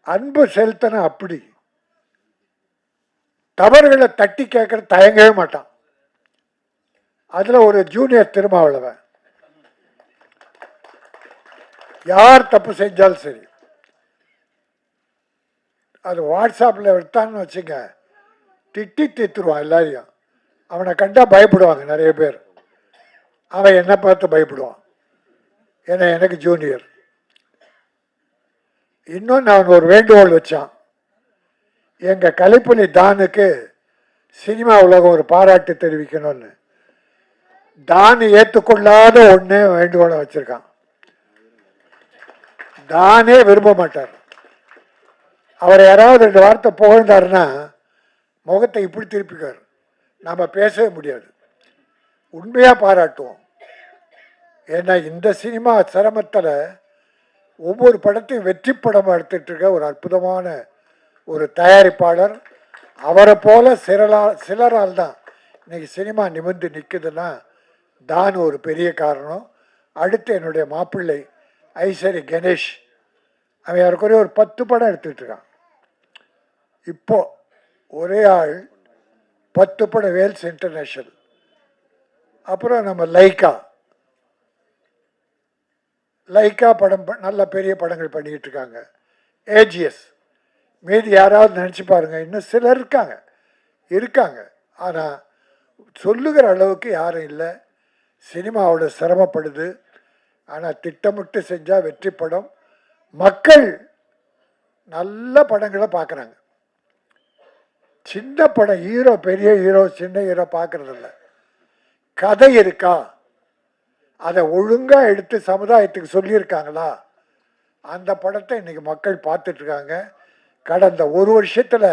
அன்பு செலுத்தின அப்படி தவறுகளை தட்டி கேட்கற தயங்கவே மாட்டான். அதில் ஒரு ஜூனியர் திருமாவளவன். யார் தப்பு செஞ்சாலும் சரி, அது வாட்ஸ்அப்பில் விட்டான்னு வச்சுங்க, திட்டி தீத்துருவான் எல்லாரையும். அவனை கண்டா பயப்படுவாங்க நிறைய பேர். அவன் என்னை பார்த்து பயப்படுவான், ஏன்னா எனக்கு ஜூனியர். இன்னொன்று அவன் ஒரு வேண்டுகோள் வச்சான், எங்கள் கலைப்புலி தானுக்கு சினிமா உலகம் ஒரு பாராட்டு தெரிவிக்கணும்னு. தான் ஏற்றுக்கொள்ளாத ஒன்று வேண்டுகோளை வச்சுருக்கான். தானே விரும்ப மாட்டார். அவர் யாராவது 2 வார்த்தை புகழ்ந்தாருன்னா முகத்தை இப்படி திருப்பிக்கார், நம்ம பேசவே முடியாது. உண்மையாக பாராட்டுவோம். ஏன்னா இந்த சினிமா சிரமத்தில் ஒவ்வொரு படத்தையும் வெற்றி படமாக எடுத்துகிட்டு இருக்க ஒரு அற்புதமான ஒரு தயாரிப்பாளர். அவரை போல சிலரால் தான் இன்னைக்கு சினிமா நிமிர்ந்து நிற்குதுன்னா தான் ஒரு பெரிய காரணம். அடுத்து என்னுடைய மாப்பிள்ளை ஐஸ்வரி கணேஷ், அவன் யாருக்குரிய ஒரு 10 படம் எடுத்துக்கிட்டு இருக்கான். இப்போ ஒரே ஆள் 10 படம், வேல்ஸ் இன்டர்நேஷனல். அப்புறம் நம்ம லைக்கா படம் நல்ல பெரிய படங்கள் பண்ணிக்கிட்டு இருக்காங்க. ஏஜிஎஸ், மீதி யாராவது நினச்சி பாருங்க, இன்னும் சிலர் இருக்காங்க. ஆனால் சொல்லுகிற அளவுக்கு யாரும் இல்லை. சினிமாவோட சிரமப்படுது. ஆனால் திட்டமிட்டு செஞ்சால் வெற்றி படம். மக்கள் நல்ல படங்களை பார்க்குறாங்க. சின்ன படம், ஹீரோ பெரிய ஹீரோ சின்ன ஹீரோ பார்க்குறதில்ல. கதை இருக்கா, அதை ஒழுங்காக எடுத்து சமுதாயத்துக்கு சொல்லியிருக்காங்களா, அந்த படத்தை இன்றைக்கி மக்கள் பார்த்துட்ருக்காங்க. கடந்த 1 வருஷத்தில்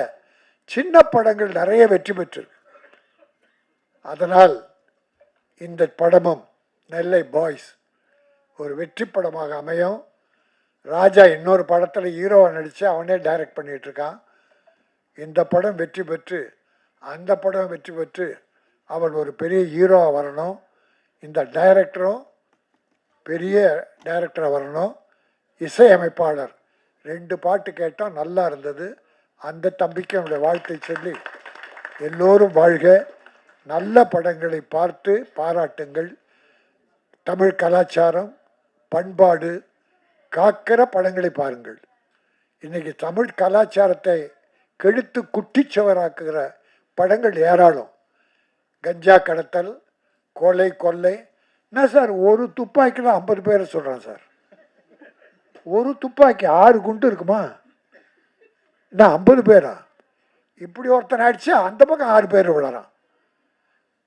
சின்ன படங்கள் நிறைய வெற்றி பெற்றிருக்கு. அதனால் இந்த படமும் நெல்லை பாய்ஸ் ஒரு வெற்றி படமாக அமையும். ராஜா இன்னொரு படத்தில் ஹீரோவை நடித்து அவனே டைரக்ட் பண்ணிகிட்ருக்கான். இந்த படம் வெற்றி பெற்று அந்த படம் வெற்றி பெற்று அவன் ஒரு பெரிய ஹீரோவாக வரணும். இந்த டைரக்டரும் பெரிய டைரக்டராக வரணும். இசையமைப்பாளர் 2 பாட்டு கேட்டால் நல்லா இருந்தது. அந்த தம்பிக்கு என்னுடைய வாழ்த்தை சொல்லி எல்லோரும் வாழ்க. நல்ல படங்களை பார்த்து பாராட்டுங்கள். தமிழ் கலாச்சாரம் பண்பாடு காக்கிற படங்களை பாருங்கள். இன்றைக்கி தமிழ் கலாச்சாரத்தை கெடுத்து குட்டிச்சவராக்குகிற படங்கள் ஏராளம். கஞ்சா கடத்தல், கொள்ளை. என்ன சார், ஒரு துப்பாக்கியில் 50 பேரை சொல்கிறான் சார். ஒரு துப்பாக்கி 6 குண்டு இருக்குமா? என்ன 50 பேரா? இப்படி ஒருத்தன் அடிச்சு அந்த பக்கம் 6 பேர் விழறான்.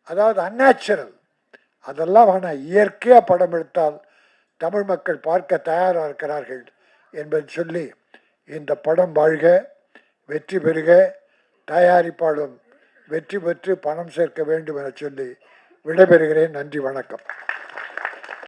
அதாவது அந்நேச்சுரல். அதெல்லாம் வேணாம். இயற்கையாக படம் எடுத்தால் தமிழ் மக்கள் பார்க்க தயாராக இருக்கிறார்கள் என்பதை சொல்லி இந்த படம் வாழ்க, வெற்றி பெறுக, தயாரிப்பாளரும் வெற்றி பெற்று பணம் சேர்க்க வேண்டும் என சொல்லி விடைபெறுகிறேன். நன்றி, வணக்கம்.